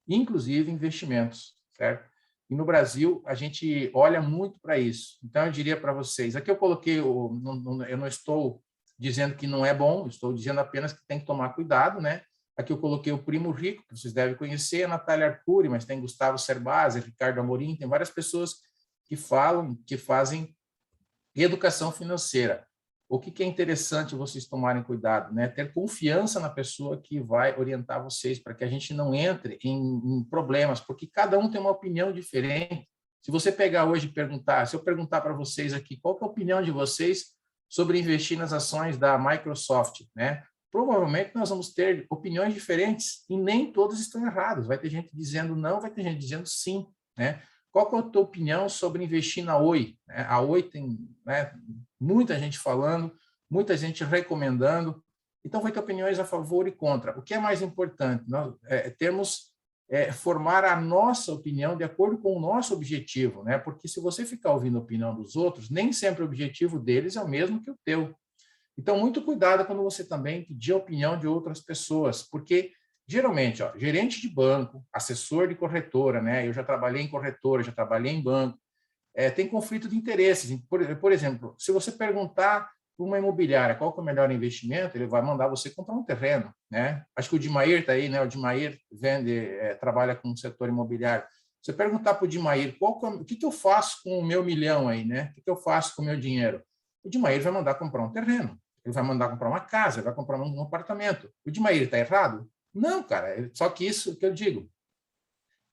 inclusive investimentos, certo? E no Brasil, a gente olha muito para isso. Então, eu diria para vocês, aqui eu coloquei, eu não estou dizendo que não é bom, estou dizendo apenas que tem que tomar cuidado, né? Aqui eu coloquei o Primo Rico, que vocês devem conhecer, a Natália Arcuri, mas tem Gustavo Cerbasi, Ricardo Amorim, tem várias pessoas que falam, que fazem educação financeira. O que é interessante vocês tomarem cuidado, né? Ter confiança na pessoa que vai orientar vocês, para que a gente não entre em problemas, porque cada um tem uma opinião diferente. Se você pegar hoje e perguntar, se eu perguntar para vocês aqui, qual que é a opinião de vocês sobre investir nas ações da Microsoft, né? Provavelmente nós vamos ter opiniões diferentes e nem todas estão erradas. Vai ter gente dizendo não, vai ter gente dizendo sim, né? Qual que é a tua opinião sobre investir na Oi? A Oi tem, né, muita gente falando, muita gente recomendando. Então, vai ter opiniões a favor e contra. O que é mais importante? Nós formar a nossa opinião de acordo com o nosso objetivo, né? Porque se você ficar ouvindo a opinião dos outros, nem sempre o objetivo deles é o mesmo que o teu. Então, muito cuidado quando você também pedir a opinião de outras pessoas, porque geralmente, ó, gerente de banco, assessor de corretora, né? Eu já trabalhei em corretora, já trabalhei em banco, tem conflito de interesses. Por exemplo, se você perguntar para uma imobiliária qual que é o melhor investimento, ele vai mandar você comprar um terreno, né? Acho que o Dimair está aí, né? O Dimair trabalha com o setor imobiliário. Você perguntar para o Dimair o que eu faço com o meu milhão aí, né? O que eu faço com o meu dinheiro? O Dimair vai mandar comprar um terreno, ele vai mandar comprar uma casa, ele vai comprar um apartamento. O Dimair está errado? Não, cara, só que isso que eu digo.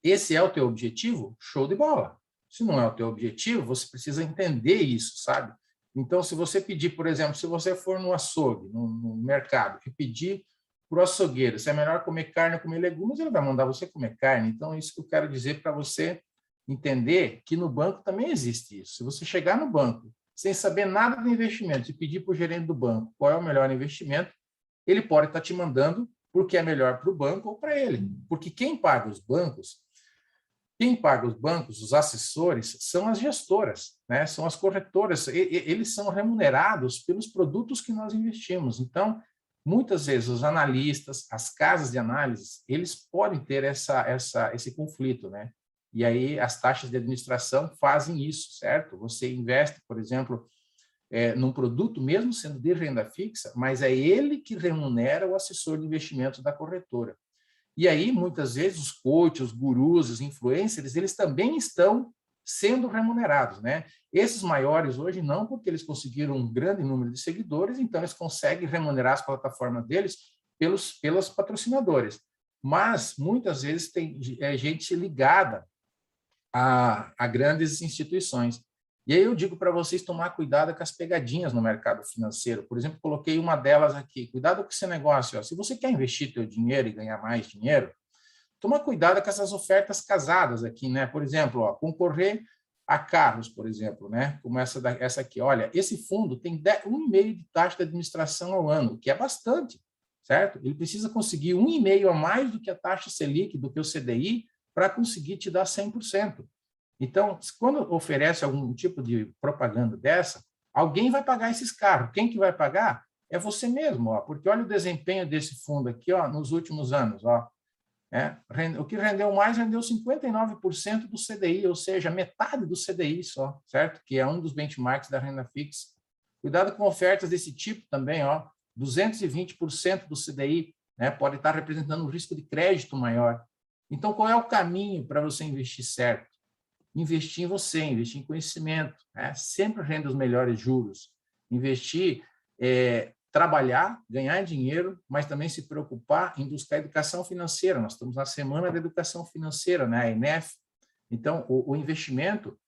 Esse é o teu objetivo? Show de bola. Se não é o teu objetivo, você precisa entender isso, sabe? Então, se você pedir, por exemplo, se você for no açougue, no mercado, e pedir para o açougueiro se é melhor comer carne ou comer legumes, ele vai mandar você comer carne. Então, isso que eu quero dizer para você entender que no banco também existe isso. Se você chegar no banco sem saber nada de investimento e pedir para o gerente do banco qual é o melhor investimento, ele pode estar te mandando porque é melhor para o banco ou para ele. Porque quem paga os bancos, os assessores, são as gestoras, né? São as corretoras. Eles são remunerados pelos produtos que nós investimos. Então, muitas vezes, os analistas, as casas de análise, eles podem ter esse conflito, né? E aí, as taxas de administração fazem isso, certo? Você investe, por exemplo, num produto, mesmo sendo de renda fixa, mas é ele que remunera o assessor de investimentos da corretora. E aí, muitas vezes, os coaches, os gurus, os influencers, eles também estão sendo remunerados, né? Esses maiores hoje não, porque eles conseguiram um grande número de seguidores, então eles conseguem remunerar as plataformas deles pelos patrocinadores. Mas, muitas vezes, tem gente ligada a grandes instituições. E aí eu digo para vocês tomar cuidado com as pegadinhas no mercado financeiro. Por exemplo, coloquei uma delas aqui. Cuidado com esse negócio. Ó. Se você quer investir seu dinheiro e ganhar mais dinheiro, toma cuidado com essas ofertas casadas aqui, né? Por exemplo, ó, concorrer a carros, por exemplo, né? Como essa aqui. Olha, esse fundo tem 1,5% de taxa de administração ao ano, que é bastante, certo? Ele precisa conseguir 1,5% a mais do que a taxa Selic, do que o CDI, para conseguir te dar 100%. Então, quando oferece algum tipo de propaganda dessa, alguém vai pagar esses carros. Quem que vai pagar? É você mesmo, ó, porque olha o desempenho desse fundo aqui, ó, nos últimos anos. Ó, o que rendeu mais rendeu 59% do CDI, ou seja, metade do CDI só, certo? Que é um dos benchmarks da renda fixa. Cuidado com ofertas desse tipo também, ó, 220% do CDI, né, pode estar representando um risco de crédito maior. Então, qual é o caminho para você investir certo? Investir em você, investir em conhecimento, né? Sempre rende os melhores juros. Investir, trabalhar, ganhar dinheiro, mas também se preocupar em buscar educação financeira. Nós estamos na Semana da Educação Financeira, né? A ENEF. Então, o investimento,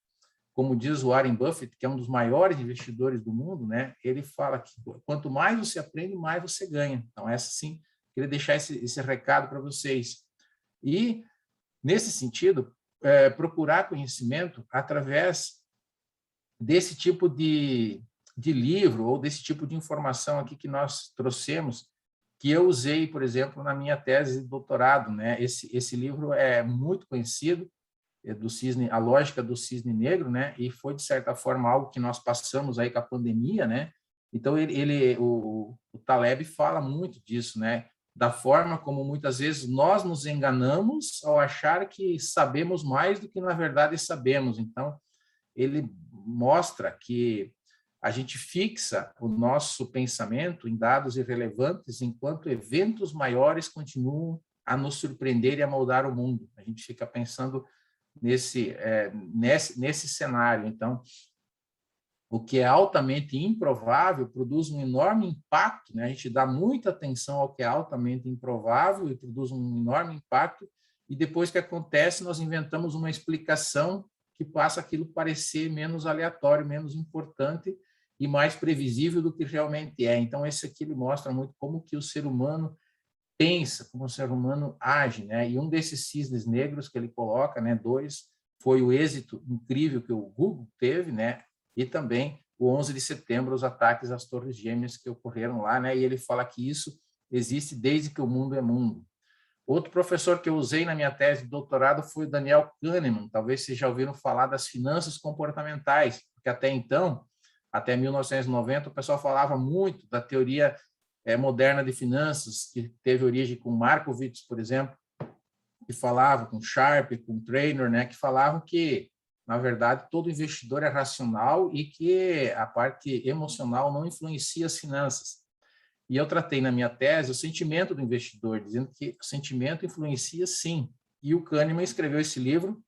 como diz o Warren Buffett, que é um dos maiores investidores do mundo, né? Ele fala que quanto mais você aprende, mais você ganha. Então, essa sim, queria deixar esse recado para vocês. E, nesse sentido, procurar conhecimento através desse tipo de livro ou desse tipo de informação aqui que nós trouxemos, que eu usei, por exemplo, na minha tese de doutorado, né? Esse livro é muito conhecido, é do cisne, A Lógica do Cisne Negro, né? E foi, de certa forma, algo que nós passamos aí com a pandemia, né? Então, o Taleb fala muito disso, né? Da forma como muitas vezes nós nos enganamos ao achar que sabemos mais do que na verdade sabemos. Então, ele mostra que a gente fixa o nosso pensamento em dados irrelevantes, enquanto eventos maiores continuam a nos surpreender e a moldar o mundo. A gente fica pensando nesse cenário. Então, o que é altamente improvável produz um enorme impacto, né? A gente dá muita atenção ao que é altamente improvável e produz um enorme impacto, e depois que acontece, nós inventamos uma explicação que passa aquilo parecer menos aleatório, menos importante e mais previsível do que realmente é. Então, esse aqui ele mostra muito como que o ser humano pensa, como o ser humano age, né? E um desses cisnes negros que ele coloca, né, 2, foi o êxito incrível que o Google teve, né? E também o 11 de setembro, os ataques às Torres Gêmeas que ocorreram lá, né? E ele fala que isso existe desde que o mundo é mundo. Outro professor que eu usei na minha tese de doutorado foi o Daniel Kahneman. Talvez vocês já ouviram falar das finanças comportamentais, porque até então, até 1990, o pessoal falava muito da teoria moderna de finanças, que teve origem com Markowitz, por exemplo, que falava com Sharpe, com Traynor, né, que falavam que, na verdade, todo investidor é racional e que a parte emocional não influencia as finanças. E eu tratei na minha tese o sentimento do investidor, dizendo que o sentimento influencia sim. E o Kahneman escreveu esse livro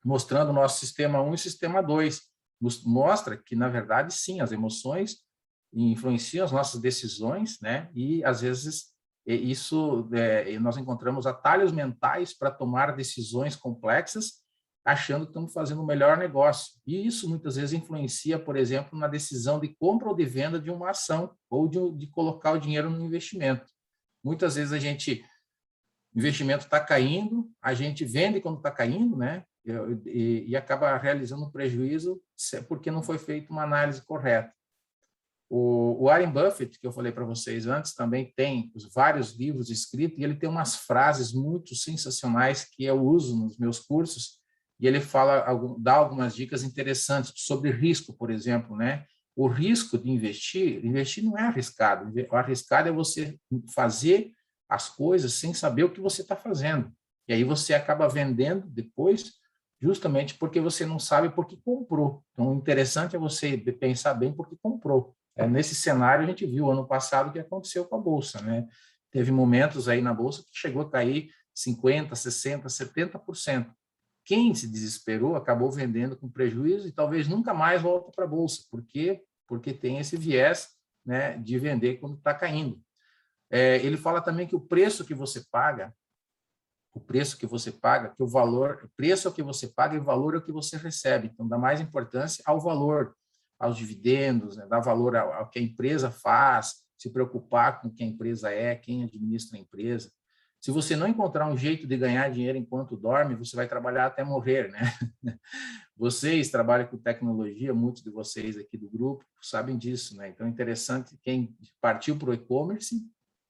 mostrando o nosso sistema 1 e sistema 2. Mostra que, na verdade, sim, as emoções influenciam as nossas decisões, né? E, às vezes, nós encontramos atalhos mentais para tomar decisões complexas, achando que estamos fazendo o melhor negócio. E isso, muitas vezes, influencia, por exemplo, na decisão de compra ou de venda de uma ação ou de colocar o dinheiro no investimento. Muitas vezes, o investimento está caindo, a gente vende quando está caindo, né? E acaba realizando um prejuízo porque não foi feita uma análise correta. O Warren Buffett, que eu falei para vocês antes, também tem vários livros escritos, e ele tem umas frases muito sensacionais que eu uso nos meus cursos, e ele dá algumas dicas interessantes sobre risco, por exemplo, né? O risco de investir não é arriscado. O arriscado é você fazer as coisas sem saber o que você está fazendo. E aí você acaba vendendo depois, justamente porque você não sabe por que comprou. Então, o interessante é você pensar bem por que comprou. Nesse cenário, a gente viu ano passado o que aconteceu com a Bolsa, né? Teve momentos aí na Bolsa que chegou a cair 50%, 60%, 70%. Quem se desesperou acabou vendendo com prejuízo e talvez nunca mais volta para a Bolsa. Por quê? Porque tem esse viés, né, de vender quando está caindo. Ele fala também que o preço que você paga, que o valor, o preço é o que você paga e o valor é o que você recebe. Então, dá mais importância ao valor, aos dividendos, né? Dá valor ao que a empresa faz, se preocupar com o que a empresa é, quem administra a empresa. Se você não encontrar um jeito de ganhar dinheiro enquanto dorme, você vai trabalhar até morrer, né? Vocês trabalham com tecnologia, muitos de vocês aqui do grupo sabem disso, né? Então, é interessante, quem partiu para o e-commerce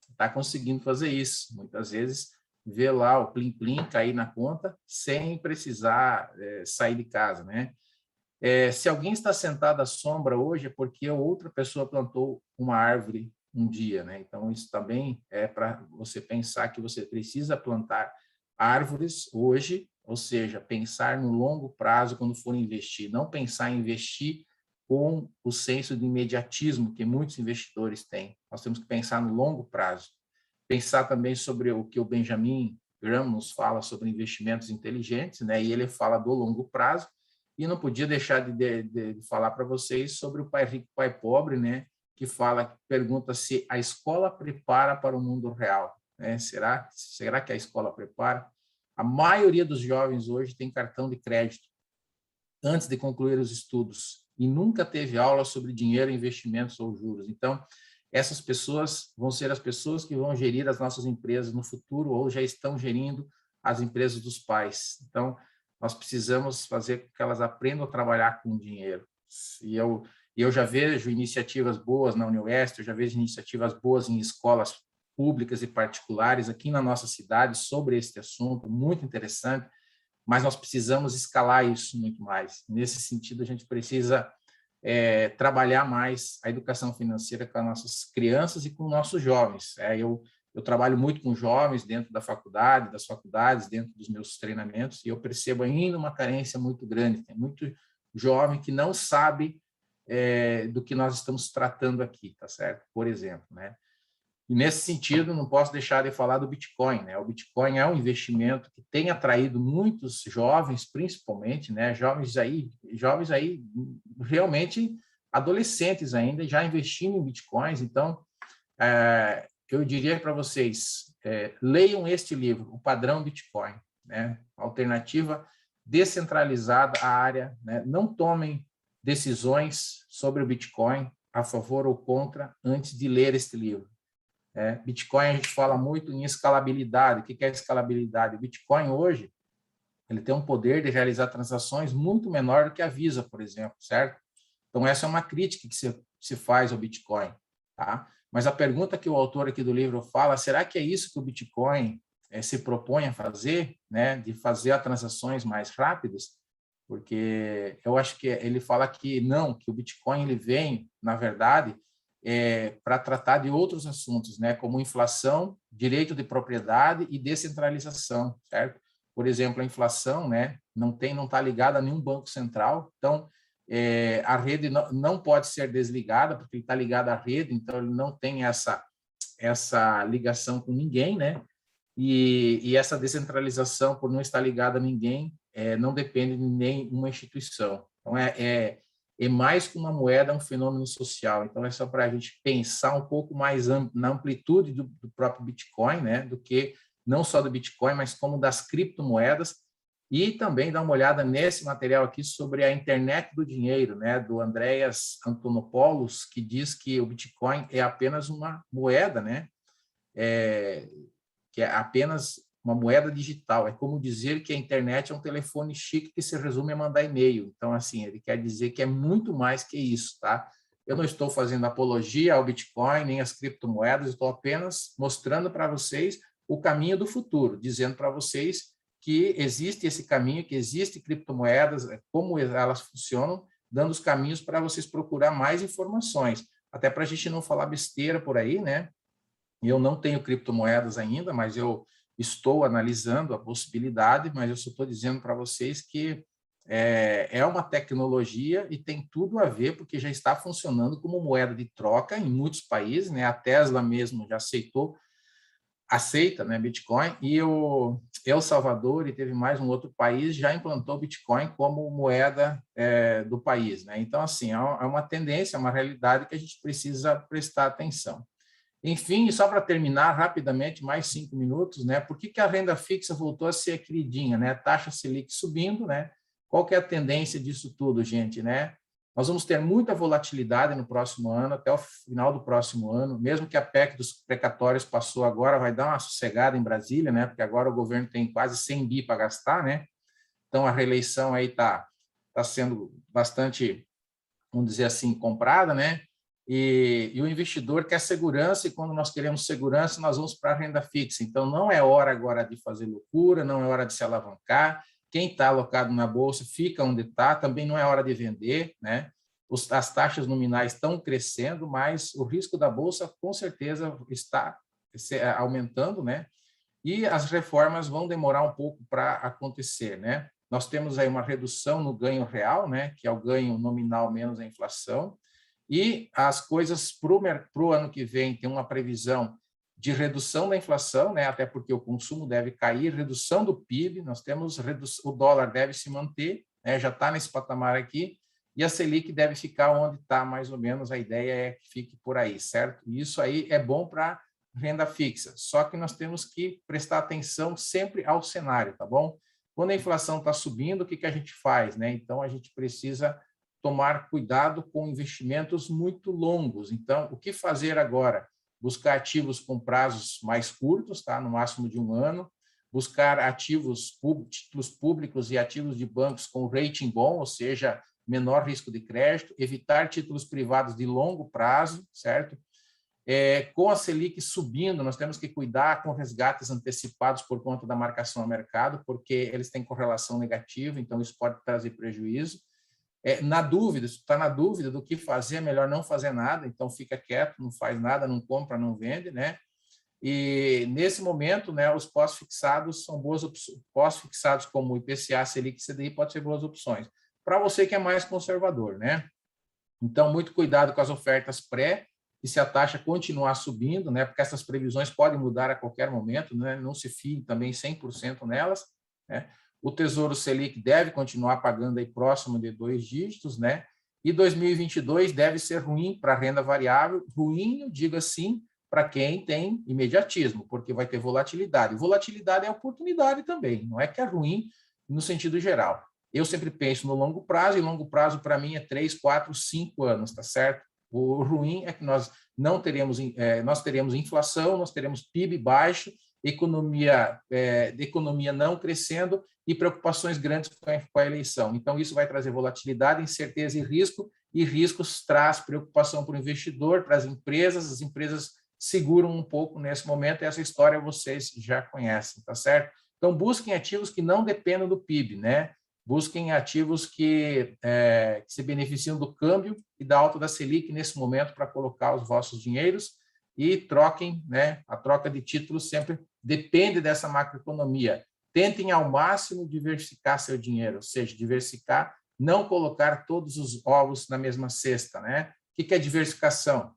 está conseguindo fazer isso. Muitas vezes, vê lá o plim-plim cair na conta sem precisar sair de casa, né? Se alguém está sentado à sombra hoje é porque outra pessoa plantou uma árvore um dia, né? Então, isso também é para você pensar que você precisa plantar árvores hoje, ou seja, pensar no longo prazo quando for investir, não pensar em investir com o senso de imediatismo que muitos investidores têm. Nós temos que pensar no longo prazo. Pensar também sobre o que o Benjamin Graham nos fala sobre investimentos inteligentes, né? E ele fala do longo prazo, e não podia deixar de falar para vocês sobre o Pai Rico, Pai Pobre, né? Que pergunta se a escola prepara para o mundo real, né? Será que a escola prepara? A maioria dos jovens hoje tem cartão de crédito antes de concluir os estudos e nunca teve aula sobre dinheiro, investimentos ou juros. Então, essas pessoas vão ser as pessoas que vão gerir as nossas empresas no futuro ou já estão gerindo as empresas dos pais. Então, nós precisamos fazer com que elas aprendam a trabalhar com dinheiro. E eu já vejo iniciativas boas na UniOeste, eu já vejo iniciativas boas em escolas públicas e particulares aqui na nossa cidade sobre este assunto, muito interessante, mas nós precisamos escalar isso muito mais. Nesse sentido, a gente precisa trabalhar mais a educação financeira com as nossas crianças e com nossos jovens. Eu trabalho muito com jovens dentro da faculdade, das faculdades, dentro dos meus treinamentos, e eu percebo ainda uma carência muito grande. Tem muito jovem que não sabe do que nós estamos tratando aqui, tá certo? Por exemplo, né? E nesse sentido, não posso deixar de falar do Bitcoin, né? O Bitcoin é um investimento que tem atraído muitos jovens, principalmente, né? Jovens aí realmente adolescentes ainda, já investindo em Bitcoins. Então, eu diria para vocês, leiam este livro, O Padrão Bitcoin, né? Alternativa descentralizada à área, né? Não tomem decisões sobre o Bitcoin a favor ou contra antes de ler este livro. Bitcoin, a gente fala muito em escalabilidade. O que é escalabilidade? O Bitcoin hoje, ele tem um poder de realizar transações muito menor do que a Visa, por exemplo, certo? Então, essa é uma crítica que se faz ao Bitcoin, tá? Mas a pergunta que o autor aqui do livro fala, será que é isso que o Bitcoin se propõe a fazer, né? De fazer as transações mais rápidas? Porque eu acho que ele fala que não, que o Bitcoin ele vem, na verdade, para tratar de outros assuntos, né, como inflação, direito de propriedade e descentralização, certo? Por exemplo, a inflação, né, não está ligada a nenhum banco central, então a rede não pode ser desligada porque ele está ligado à rede, então ele não tem essa ligação com ninguém, né? E essa descentralização, por não estar ligada a ninguém, não depende de nenhuma instituição. Então é mais que uma moeda, é um fenômeno social. Então, é só para a gente pensar um pouco mais na amplitude do próprio Bitcoin, né? Do que não só do Bitcoin, mas como das criptomoedas, e também dar uma olhada nesse material aqui sobre a internet do dinheiro, né? Do Andreas Antonopoulos, que diz que o Bitcoin é apenas uma moeda, né? Que é apenas uma moeda digital. É como dizer que a internet é um telefone chique que se resume a mandar e-mail. Então, assim, ele quer dizer que é muito mais que isso, tá? Eu não estou fazendo apologia ao Bitcoin, nem às criptomoedas, estou apenas mostrando para vocês o caminho do futuro, dizendo para vocês que existe esse caminho, que existe criptomoedas, como elas funcionam, dando os caminhos para vocês procurar mais informações, até para a gente não falar besteira por aí, né? Eu não tenho criptomoedas ainda, mas eu estou analisando a possibilidade, mas eu só estou dizendo para vocês que é uma tecnologia e tem tudo a ver, porque já está funcionando como moeda de troca em muitos países, né? A Tesla mesmo já aceita, né, Bitcoin, e o El Salvador, e teve mais um outro país, já implantou Bitcoin como moeda do país, né? Então, assim, é uma tendência, é uma realidade que a gente precisa prestar atenção. Enfim, só para terminar rapidamente, mais 5 minutos, né? Por que a renda fixa voltou a ser queridinha, né? Taxa Selic subindo, né? Qual que é a tendência disso tudo, gente, né? Nós vamos ter muita volatilidade no próximo ano, até o final do próximo ano, mesmo que a PEC dos precatórios passou agora, vai dar uma sossegada em Brasília, né? Porque agora o governo tem quase 100 bi para gastar, né? Então a reeleição aí tá sendo bastante, vamos dizer assim, comprada, né? E o investidor quer segurança, e quando nós queremos segurança, nós vamos para a renda fixa. Então, não é hora agora de fazer loucura, não é hora de se alavancar. Quem está alocado na bolsa fica onde está, também não é hora de vender, né? As taxas nominais estão crescendo, mas o risco da bolsa, com certeza, está aumentando, né? E as reformas vão demorar um pouco para acontecer, né? Nós temos aí uma redução no ganho real, né? Que é o ganho nominal menos a inflação, e as coisas para o ano que vem tem uma previsão de redução da inflação, né? Até porque o consumo deve cair, redução do PIB, nós temos o dólar deve se manter, né? Já está nesse patamar aqui, e a Selic deve ficar onde está, mais ou menos, a ideia é que fique por aí, certo? E isso aí é bom para renda fixa, só que nós temos que prestar atenção sempre ao cenário, tá bom? Quando a inflação está subindo, o que a gente faz, né? Então, a gente precisa tomar cuidado com investimentos muito longos. Então, o que fazer agora? Buscar ativos com prazos mais curtos, tá? No máximo de 1 ano, buscar títulos públicos e ativos de bancos com rating bom, ou seja, menor risco de crédito, evitar títulos privados de longo prazo, certo? Com a Selic subindo, nós temos que cuidar com resgates antecipados por conta da marcação a mercado, porque eles têm correlação negativa, então isso pode trazer prejuízo. Na dúvida, se está na dúvida do que fazer, é melhor não fazer nada, então fica quieto, não faz nada, não compra, não vende, né? E nesse momento, né, os pós-fixados são boas opções. Pós-fixados como o IPCA, Selic e CDI pode ser boas opções. Para você que é mais conservador, né? Então, muito cuidado com as ofertas pré, e se a taxa continuar subindo, né, porque essas previsões podem mudar a qualquer momento, né, não se fie também 100% nelas, né? O Tesouro Selic deve continuar pagando aí próximo de 2 dígitos, né? E 2022 deve ser ruim para a renda variável, ruim, eu digo assim, para quem tem imediatismo, porque vai ter volatilidade. Volatilidade é oportunidade também, não é que é ruim no sentido geral. Eu sempre penso no longo prazo, e longo prazo para mim é 3, 4, 5 anos, tá certo? O ruim é que nós não teremos, nós teremos inflação, nós teremos PIB baixo, economia não crescendo e preocupações grandes com a eleição. Então, isso vai trazer volatilidade, incerteza e riscos traz preocupação para o investidor, para as empresas seguram um pouco nesse momento, e essa história vocês já conhecem, tá certo? Então, busquem ativos que não dependam do PIB, né? Busquem ativos que se beneficiam do câmbio e da alta da Selic nesse momento para colocar os vossos dinheiros, e troquem, né? A troca de títulos sempre depende dessa macroeconomia. Tentem ao máximo diversificar seu dinheiro, ou seja, diversificar, não colocar todos os ovos na mesma cesta, né? O que é diversificação?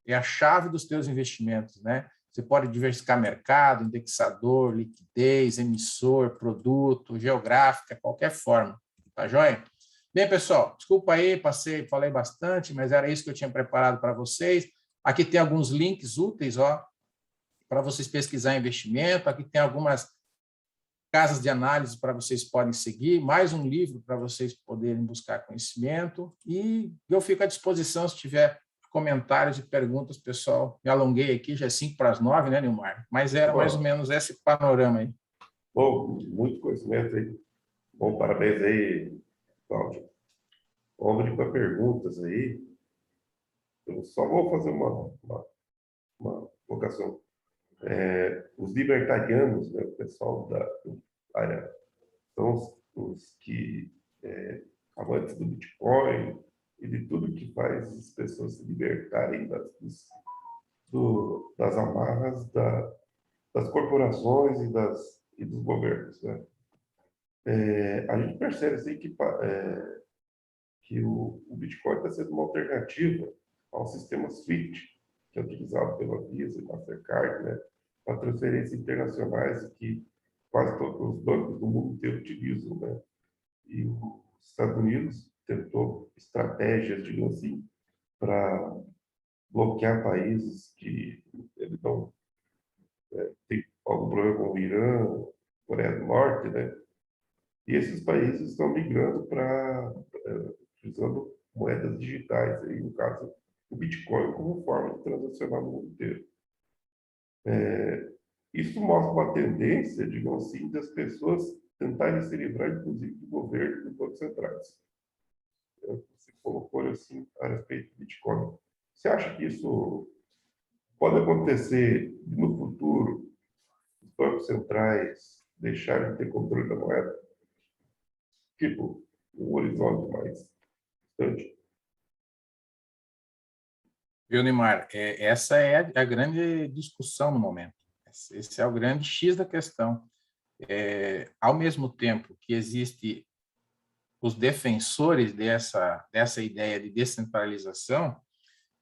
É a chave dos teus investimentos, né? Você pode diversificar mercado, indexador, liquidez, emissor, produto, geográfica, qualquer forma. Tá joia? Bem, pessoal, desculpa aí, falei bastante, mas era isso que eu tinha preparado para vocês. Aqui tem alguns links úteis, ó, para vocês pesquisar investimento. Aqui tem algumas casas de análise para vocês podem seguir, mais um livro para vocês poderem buscar conhecimento. E eu fico à disposição se tiver comentários e perguntas, pessoal. Me alonguei aqui, já é 8:55, né, Nilmar? Mas era mais ou menos esse panorama aí. Bom, muito conhecimento aí. Bom, parabéns aí, Cláudio. Vamos com perguntas aí. eu só vou fazer uma colocação. Os libertarianos, né, o pessoal da área, são os que amantes do Bitcoin e de tudo que faz as pessoas se libertarem das amarras das corporações e dos governos, né? A gente percebe assim, que o Bitcoin está sendo uma alternativa ao sistema SWIFT, que é utilizado pela Visa e Mastercard, né, para transferências internacionais que quase todos os bancos do mundo inteiro utilizam, né? E os Estados Unidos tentou estratégias, digamos assim, para bloquear países que ele não tem algum problema com o Irã, Coreia do Norte, né? E esses países estão migrando para utilizando moedas digitais, aí, no caso, o Bitcoin como forma de transacionar no mundo inteiro. Isso mostra uma tendência, digamos assim, das pessoas tentarem se livrar, inclusive, do governo e dos bancos centrais. Você colocou assim a respeito do Bitcoin. Você acha que isso pode acontecer no futuro, os bancos centrais deixarem de ter controle da moeda? Tipo, um horizonte mais distante? Viu, Neymar? Essa é a grande discussão no momento. Esse é o grande X da questão. Ao mesmo tempo que existe os defensores dessa ideia de descentralização,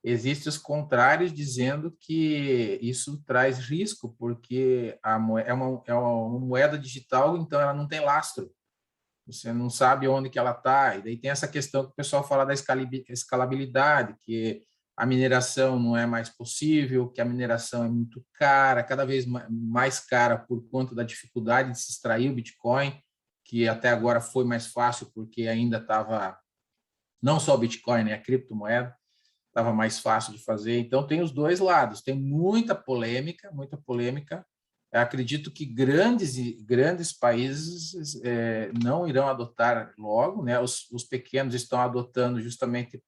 existem os contrários dizendo que isso traz risco, porque é uma moeda digital, então ela não tem lastro. Você não sabe onde que ela está. E daí tem essa questão que o pessoal fala da escalabilidade, que a mineração não é mais possível, que a mineração é muito cara, cada vez mais cara por conta da dificuldade de se extrair o Bitcoin, que até agora foi mais fácil porque ainda estava, não só o Bitcoin, né, a criptomoeda, estava mais fácil de fazer. Então, tem os dois lados. Tem muita polêmica, muita polêmica. Eu acredito que grandes países não irão adotar logo, né? Os pequenos estão adotando justamente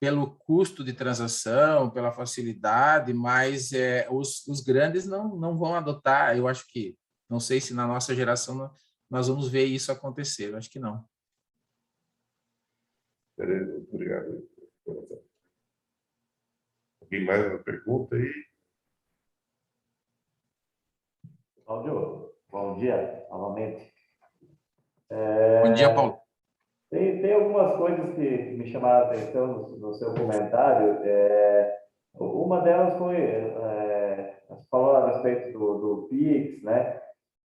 pelo custo de transação, pela facilidade, mas os grandes não vão adotar. Eu acho que, não sei se na nossa geração nós vamos ver isso acontecer. Eu acho que não. Beleza, obrigado. Alguém mais uma pergunta aí? Cláudio, bom dia, novamente. Bom dia, Paulo. Tem algumas coisas que me chamaram a atenção no seu comentário. Uma delas foi, você falou a respeito do Pix, né?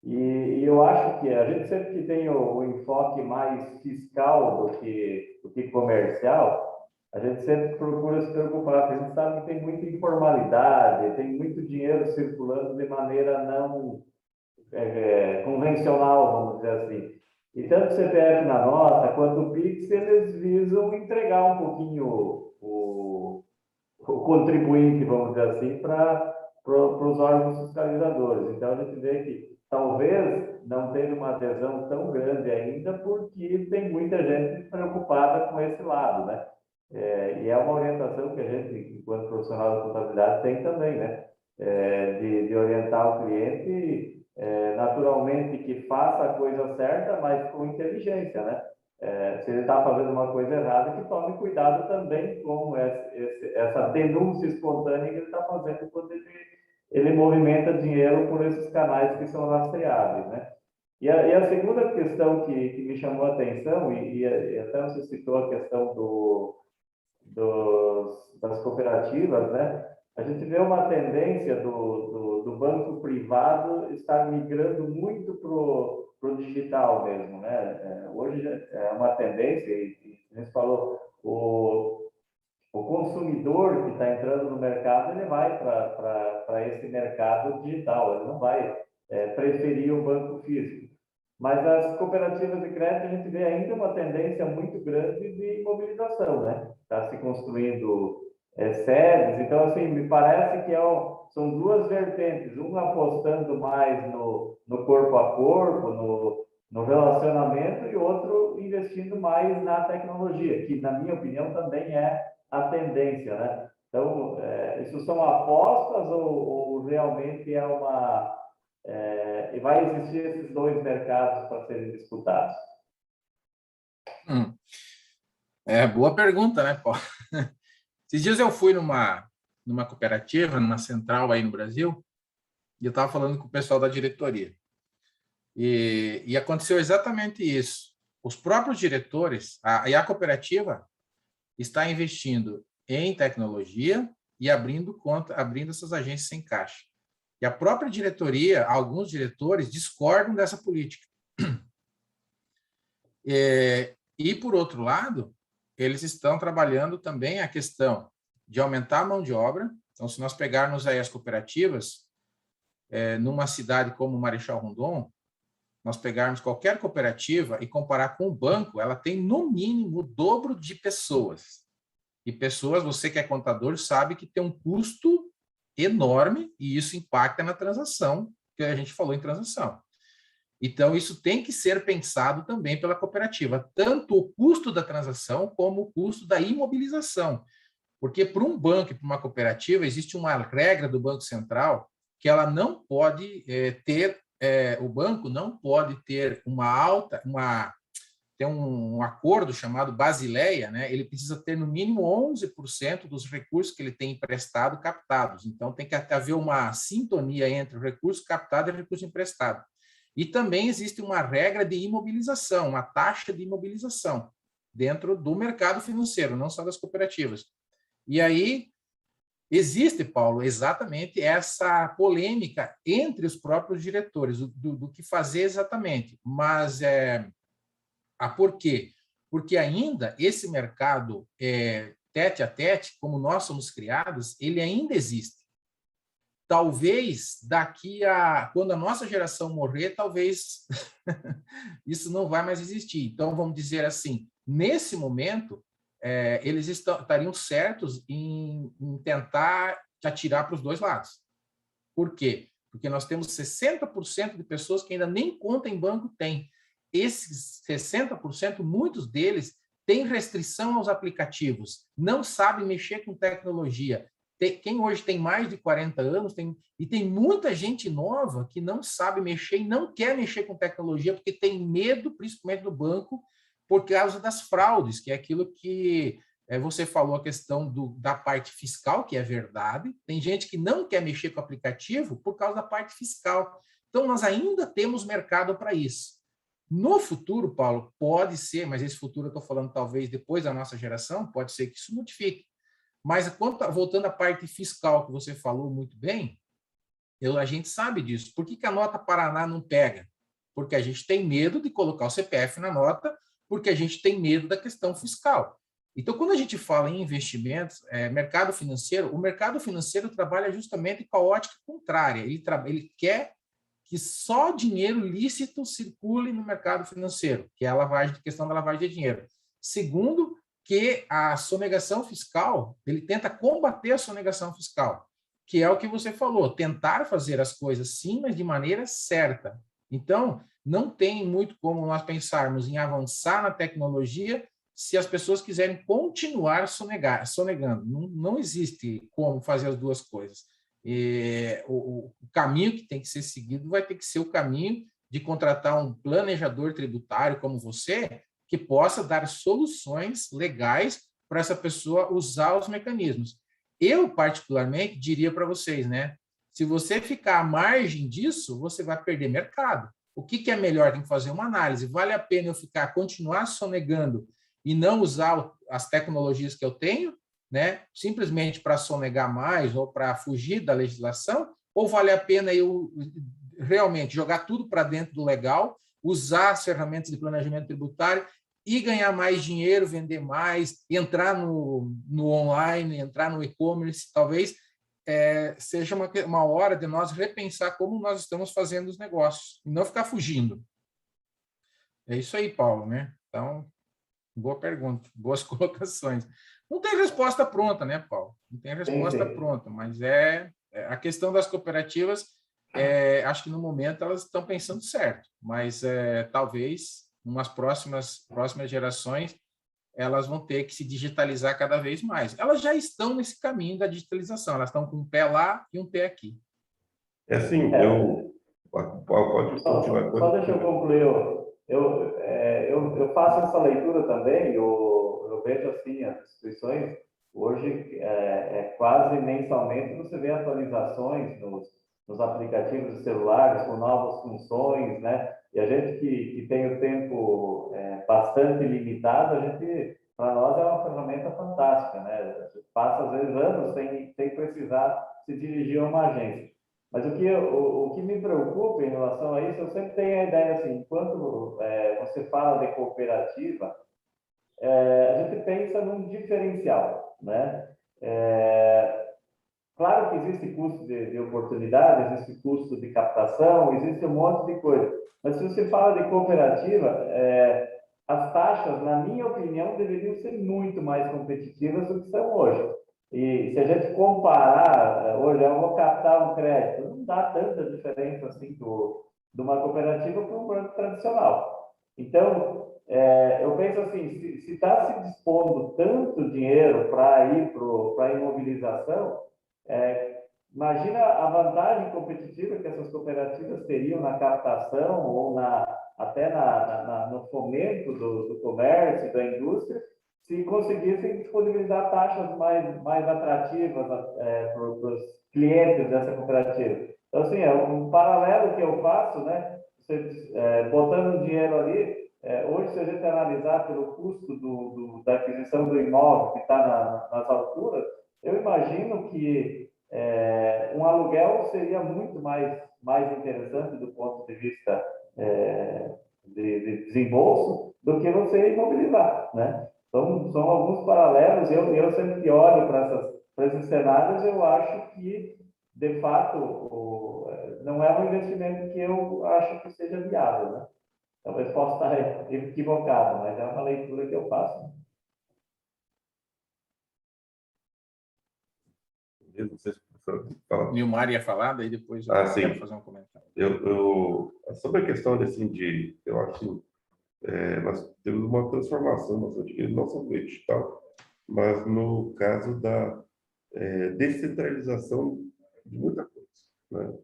E eu acho que a gente sempre que tem o enfoque mais fiscal do que comercial, a gente sempre procura se preocupar, porque a gente sabe que tem muita informalidade, tem muito dinheiro circulando de maneira não convencional, vamos dizer assim. E tanto o CPF na nota quanto o Pix, eles visam entregar um pouquinho o contribuinte, vamos dizer assim, para os órgãos fiscalizadores. Então, a gente vê que talvez não tenha uma adesão tão grande ainda, porque tem muita gente preocupada com esse lado, né? E é uma orientação que a gente, enquanto profissional da contabilidade, tem também, né? De orientar o cliente, naturalmente, que faça a coisa certa, mas com inteligência, né? Se ele está fazendo uma coisa errada, que tome cuidado também com essa denúncia espontânea que ele está fazendo quando ele movimenta dinheiro por esses canais que são rastreáveis, né? E a segunda questão que me chamou a atenção, e até você citou a questão das cooperativas, né? A gente vê uma tendência do banco privado estar migrando muito para o digital mesmo, né? Hoje é uma tendência, e a gente falou, o consumidor que está entrando no mercado, ele vai para esse mercado digital, ele não vai preferir o banco físico. Mas as cooperativas de crédito, a gente vê ainda uma tendência muito grande de imobilização, né? Está se construindo sedes, então, assim, me parece que são duas vertentes, uma apostando mais no corpo a corpo, no relacionamento, e outro investindo mais na tecnologia, que, na minha opinião, também é a tendência, né? Então, isso são apostas ou realmente é uma... e vai existir esses dois mercados para serem disputados? Boa pergunta, né, Paulo? Esses dias eu fui numa cooperativa, numa central aí no Brasil, e eu estava falando com o pessoal da diretoria. E aconteceu exatamente isso. Os próprios diretores, a cooperativa está investindo em tecnologia e abrindo essas agências sem caixa. E a própria diretoria, alguns diretores discordam dessa política. E por outro lado, eles estão trabalhando também a questão de aumentar a mão de obra. Então, se nós pegarmos aí as cooperativas, numa cidade como Marechal Rondon, nós pegarmos qualquer cooperativa e comparar com o banco, ela tem no mínimo o dobro de pessoas. E pessoas, você que é contador, sabe que tem um custo enorme e isso impacta na transação, que a gente falou em transação. Então, isso tem que ser pensado também pela cooperativa, tanto o custo da transação como o custo da imobilização. Porque para um banco e para uma cooperativa, existe uma regra do Banco Central que ela não pode o banco não pode ter tem um acordo chamado Basileia, né? Ele precisa ter no mínimo 11% dos recursos que ele tem emprestado captados. Então, tem que haver uma sintonia entre o recurso captado e o recurso emprestado. E também existe uma regra de imobilização, uma taxa de imobilização dentro do mercado financeiro, não só das cooperativas. E aí existe, Paulo, exatamente essa polêmica entre os próprios diretores do que fazer exatamente. Mas por quê? Porque ainda esse mercado tete a tete, como nós somos criados, ele ainda existe. Talvez quando a nossa geração morrer, talvez isso não vai mais existir. Então, vamos dizer assim, nesse momento, eles estariam certos em tentar atirar para os dois lados. Por quê? Porque nós temos 60% de pessoas que ainda nem conta em banco têm. Esses 60%, muitos deles têm restrição aos aplicativos, não sabem mexer com tecnologia. Quem hoje tem mais de 40 anos, tem muita gente nova que não sabe mexer e não quer mexer com tecnologia porque tem medo, principalmente do banco, por causa das fraudes, que é aquilo que você falou, a questão da parte fiscal, que é verdade. Tem gente que não quer mexer com o aplicativo por causa da parte fiscal. Então, nós ainda temos mercado para isso. No futuro, Paulo, pode ser, mas esse futuro eu estou falando talvez depois da nossa geração, pode ser que isso modifique. Mas, voltando à parte fiscal que você falou muito bem, a gente sabe disso. Por que a nota Paraná não pega? Porque a gente tem medo de colocar o CPF na nota, porque a gente tem medo da questão fiscal. Então, quando a gente fala em investimentos, mercado financeiro, o mercado financeiro trabalha justamente com a ótica contrária. Ele quer que só dinheiro lícito circule no mercado financeiro, que é a questão da lavagem de dinheiro. Segundo, que a sonegação fiscal, ele tenta combater a sonegação fiscal, que é o que você falou, tentar fazer as coisas sim, mas de maneira certa. Então, não tem muito como nós pensarmos em avançar na tecnologia se as pessoas quiserem continuar sonegando. Não existe como fazer as duas coisas. O caminho que tem que ser seguido vai ter que ser o caminho de contratar um planejador tributário como você, que possa dar soluções legais para essa pessoa usar os mecanismos. Eu, particularmente, diria para vocês, né? Se você ficar à margem disso, você vai perder mercado. O que é melhor? Tem que fazer uma análise. Vale a pena eu continuar sonegando e não usar as tecnologias que eu tenho, né? Simplesmente para sonegar mais ou para fugir da legislação? Ou vale a pena eu realmente jogar tudo para dentro do legal, usar as ferramentas de planejamento tributário e ganhar mais dinheiro, vender mais, entrar no online, entrar no e-commerce, talvez seja uma hora de nós repensar como nós estamos fazendo os negócios, e não ficar fugindo. É isso aí, Paulo, né? Então, boa pergunta, boas colocações. Não tem resposta pronta, né, Paulo? Não tem resposta pronta, mas a questão das cooperativas, acho que no momento elas estão pensando certo, mas talvez umas próximas gerações elas vão ter que se digitalizar cada vez mais. Elas já estão nesse caminho da digitalização, elas estão com um pé lá e um pé aqui. É assim, pode continuar. Só deixa eu concluir. Eu faço essa leitura também, eu vejo assim, as instituições, hoje, quase mensalmente, você vê atualizações nos aplicativos de celulares com novas funções, né? E a gente que tem o tempo bastante limitado, para nós é uma ferramenta fantástica, né? A gente passa, às vezes, anos sem precisar se dirigir a uma agência. Mas o que me preocupa em relação a isso, eu sempre tenho a ideia assim, enquanto você fala de cooperativa, a gente pensa num diferencial, né? Claro que existe custo de oportunidade, existe custo de captação, existe um monte de coisa. Mas se você fala de cooperativa, as taxas, na minha opinião, deveriam ser muito mais competitivas do que são hoje. E se a gente comparar, hoje eu vou captar um crédito, não dá tanta diferença assim de uma cooperativa para um banco tradicional. Então, eu penso assim, se está se dispondo tanto dinheiro para ir para a imobilização, imagina a vantagem competitiva que essas cooperativas teriam na captação ou até no fomento do comércio, da indústria, se conseguissem disponibilizar taxas mais atrativas para os clientes dessa cooperativa. Então, assim, é um paralelo que eu faço, né? Você, botando dinheiro ali, hoje, se a gente analisar pelo custo da aquisição do imóvel que está nas alturas, eu imagino que um aluguel seria muito mais interessante do ponto de vista de desembolso do que você imobilizar, né? Então, são alguns paralelos. Eu sempre que olho para esses cenários, eu acho que, de fato, não é um investimento que eu acho que seja viável, né? Talvez possa estar equivocado, mas é uma leitura que eu faço. Não sei se o professor fala. Nilmar ia falar, daí depois eu quero fazer um comentário. Sobre a questão assim, eu acho nós temos uma transformação bastante grande, não só no meio digital, mas no caso da descentralização de muita coisa, né?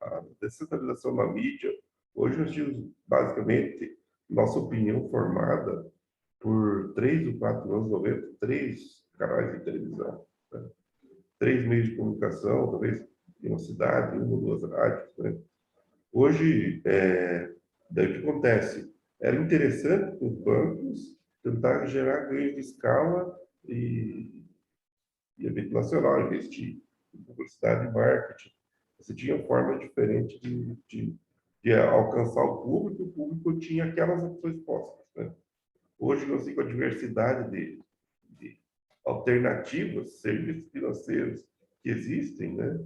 A descentralização na mídia, hoje nós temos basicamente nossa opinião formada por 3 ou 4 anos 90, 3 canais de televisão, né? 3 meios de comunicação, talvez em uma cidade, 1 ou 2 rádios, né? Hoje, daí o que acontece? Era interessante para os bancos tentar gerar ganhos de escala e âmbito nacional, investir em publicidade e marketing. Você tinha forma diferente de alcançar o público tinha aquelas opções postas, né? Hoje, nós temos a diversidade de alternativas, serviços financeiros que existem, né?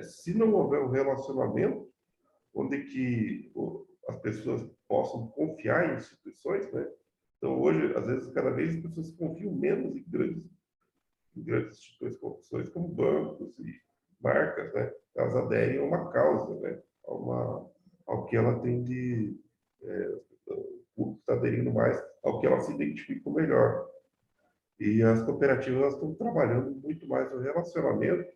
Se não houver um relacionamento onde que as pessoas possam confiar em instituições, né? Então, hoje, às vezes, cada vez as pessoas confiam menos em grandes instituições como bancos e marcas, né? Elas aderem a uma causa, né? Ao que ela tem o público está aderindo mais ao que ela se identifica melhor. E as cooperativas elas estão trabalhando muito mais no relacionamento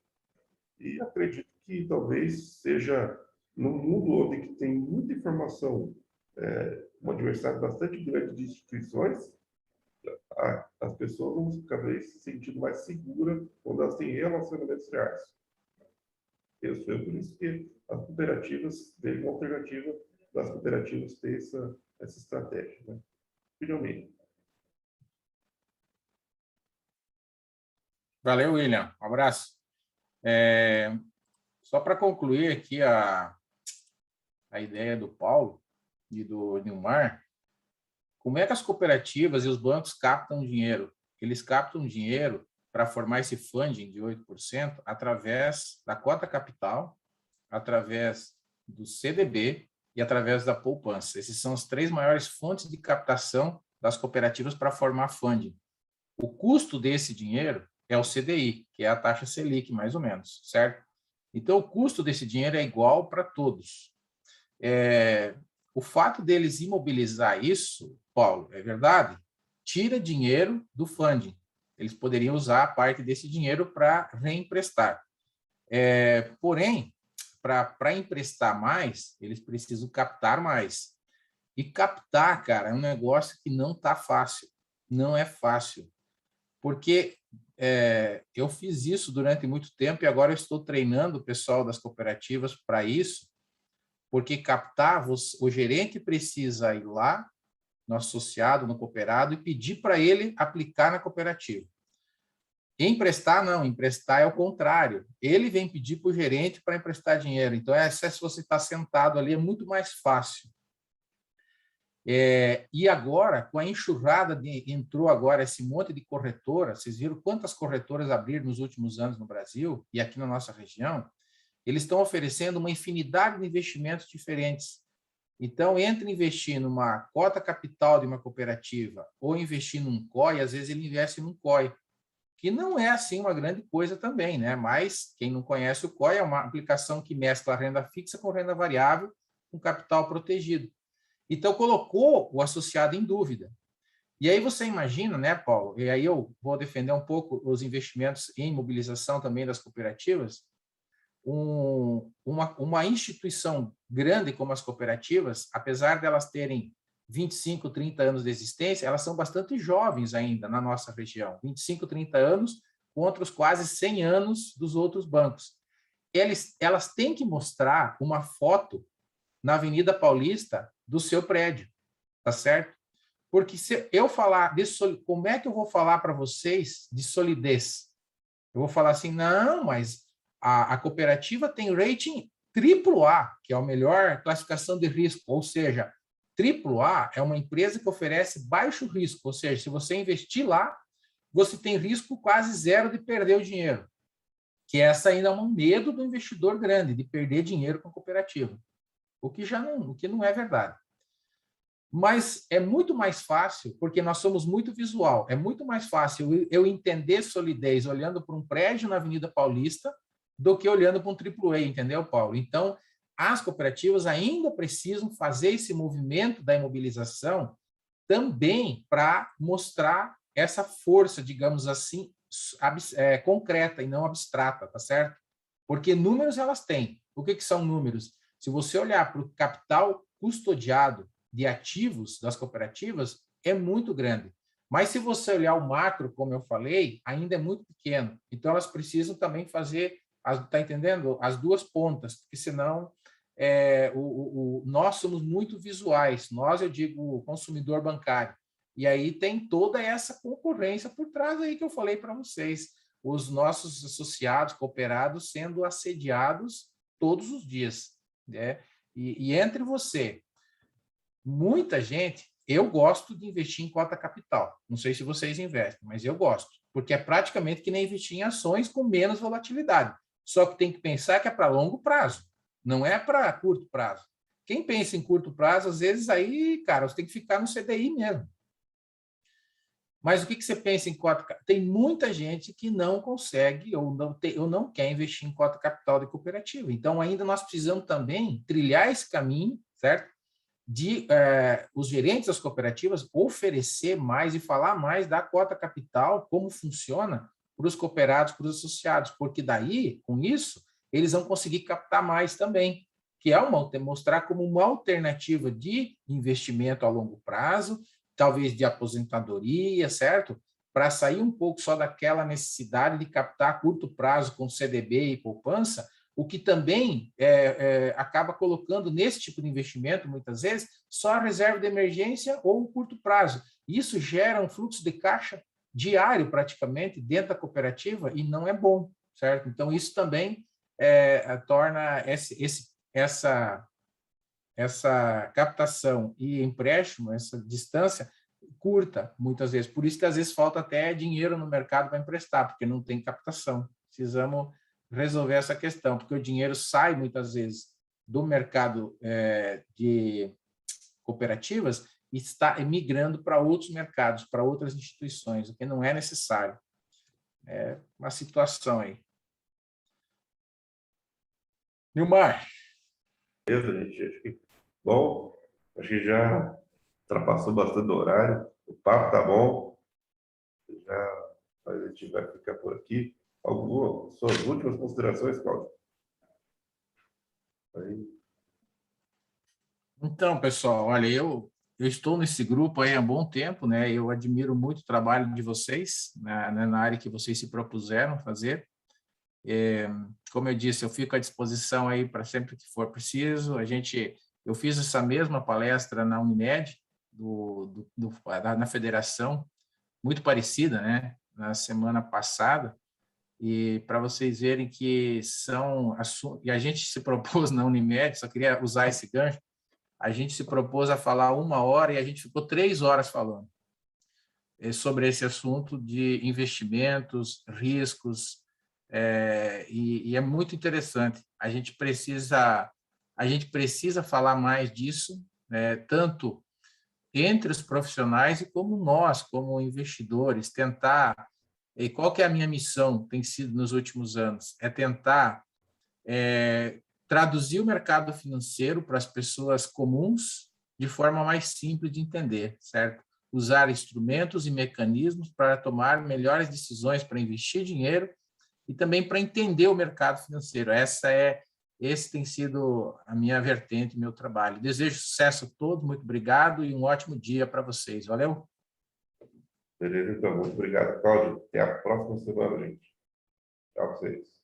e acredito que talvez seja num mundo onde que tem muita informação, uma diversidade bastante grande de instituições, as pessoas vão cada vez se sentindo mais seguras quando elas têm relacionamentos reais. Eu sou por isso que as cooperativas têm uma alternativa das cooperativas ter essa estratégia, né? Finalmente. Valeu, William. Um abraço. Só para concluir aqui a ideia do Paulo e do Nilmar, como é que as cooperativas e os bancos captam dinheiro? Eles captam dinheiro para formar esse funding de 8% através da cota capital, através do CDB e através da poupança. Esses são as 3 maiores fontes de captação das cooperativas para formar funding. O custo desse dinheiro é o CDI, que é a taxa Selic, mais ou menos, certo? Então, o custo desse dinheiro é igual para todos. O fato deles imobilizar isso, Paulo, é verdade, tira dinheiro do funding. Eles poderiam usar parte desse dinheiro para reemprestar. Porém, para emprestar mais, eles precisam captar mais. E captar, cara, é um negócio que não está fácil. Não é fácil. Porque eu fiz isso durante muito tempo e agora eu estou treinando o pessoal das cooperativas para isso, porque captar, o gerente precisa ir lá no associado, no cooperado, e pedir para ele aplicar na cooperativa. Emprestar, não. Emprestar é o contrário. Ele vem pedir para o gerente para emprestar dinheiro. Então, se você está sentado ali, é muito mais fácil. E agora, com a enxurrada, entrou agora esse monte de corretora. Vocês viram quantas corretoras abriram nos últimos anos no Brasil e aqui na nossa região? Eles estão oferecendo uma infinidade de investimentos diferentes. Então, entre investir numa cota capital de uma cooperativa ou investir num COI, às vezes ele investe num COI, que não é assim uma grande coisa também, né? Mas quem não conhece o COI é uma aplicação que mescla renda fixa com renda variável, com capital protegido. Então, colocou o associado em dúvida. E aí você imagina, né, Paulo? E aí eu vou defender um pouco os investimentos em mobilização também das cooperativas. Uma instituição grande como as cooperativas, apesar de elas terem 25, 30 anos de existência, elas são bastante jovens ainda na nossa região. 25, 30 anos contra os quase 100 anos dos outros bancos. Elas têm que mostrar uma foto na Avenida Paulista do seu prédio, tá certo? Porque se eu falar como é que eu vou falar para vocês de solidez? Eu vou falar assim, não, mas a cooperativa tem rating AAA, que é a melhor classificação de risco, ou seja, AAA é uma empresa que oferece baixo risco, ou seja, se você investir lá, você tem risco quase zero de perder o dinheiro, que essa ainda é um medo do investidor grande, de perder dinheiro com a cooperativa, o que não é verdade. Mas é muito mais fácil, porque nós somos muito visual, é muito mais fácil eu entender solidez olhando para um prédio na Avenida Paulista do que olhando para um AAA, entendeu, Paulo? Então, as cooperativas ainda precisam fazer esse movimento da imobilização também para mostrar essa força, digamos assim, concreta e não abstrata, tá certo? Porque números elas têm. O que são números? Se você olhar para o capital custodiado de ativos das cooperativas, é muito grande. Mas se você olhar o macro, como eu falei, ainda é muito pequeno. Então, elas precisam também fazer, está entendendo? As duas pontas, porque senão nós somos muito visuais. Nós, eu digo, o consumidor bancário. E aí tem toda essa concorrência por trás aí que eu falei para vocês. Os nossos associados, cooperados, sendo assediados todos os dias, né? E entre você, muita gente, eu gosto de investir em cota capital. Não sei se vocês investem, mas eu gosto, porque é praticamente que nem investir em ações com menos volatilidade. Só que tem que pensar que é para longo prazo, não é para curto prazo. Quem pensa em curto prazo, às vezes aí, cara, você tem que ficar no CDI mesmo. Mas o que você pensa em cota capital? Tem muita gente que não consegue ou não quer investir em cota capital de cooperativa. Então, ainda nós precisamos também trilhar esse caminho, certo? De os gerentes das cooperativas oferecer mais e falar mais da cota capital, como funciona para os cooperados, para os associados, porque daí, com isso, eles vão conseguir captar mais também, que é mostrar como uma alternativa de investimento a longo prazo, talvez de aposentadoria, certo? Para sair um pouco só daquela necessidade de captar a curto prazo com CDB e poupança, o que também acaba colocando nesse tipo de investimento, muitas vezes, só a reserva de emergência ou o curto prazo. Isso gera um fluxo de caixa diário, praticamente, dentro da cooperativa, e não é bom, certo? Então, isso também torna essa captação e empréstimo, essa distância, curta, muitas vezes. Por isso que, às vezes, falta até dinheiro no mercado para emprestar, porque não tem captação. Precisamos resolver essa questão, porque o dinheiro sai, muitas vezes, do mercado de cooperativas e está migrando para outros mercados, para outras instituições, o que não é necessário. É uma situação aí. Nilmar. Beleza, gente. Acho que, bom, Acho que já ultrapassou bastante o horário. O papo tá bom. Já a gente vai ficar por aqui. Algumas suas últimas considerações, Cláudio? Aí, Então, pessoal, olha, eu estou nesse grupo aí há bom tempo, né? Eu admiro muito o trabalho de vocês, na área que vocês se propuseram fazer. Como eu disse, eu fico à disposição aí para sempre que for preciso. Eu fiz essa mesma palestra na Unimed, na federação, muito parecida, né? Na semana passada, e para vocês verem que e a gente se propôs na Unimed, só queria usar esse gancho, a gente se propôs a falar 1 hora e a gente ficou 3 horas falando sobre esse assunto de investimentos, riscos, e é muito interessante. A gente precisa falar mais disso, tanto entre os profissionais e como nós, como investidores, tentar. E qual que é a minha missão? Tem sido nos últimos anos é tentar traduzir o mercado financeiro para as pessoas comuns de forma mais simples de entender, certo? Usar instrumentos e mecanismos para tomar melhores decisões para investir dinheiro e também para entender o mercado financeiro. Esse tem sido a minha vertente, meu trabalho. Desejo sucesso a todos, muito obrigado e um ótimo dia para vocês. Valeu? beleza, então, muito obrigado, Cláudio. Até a próxima semana, gente. Tchau para vocês.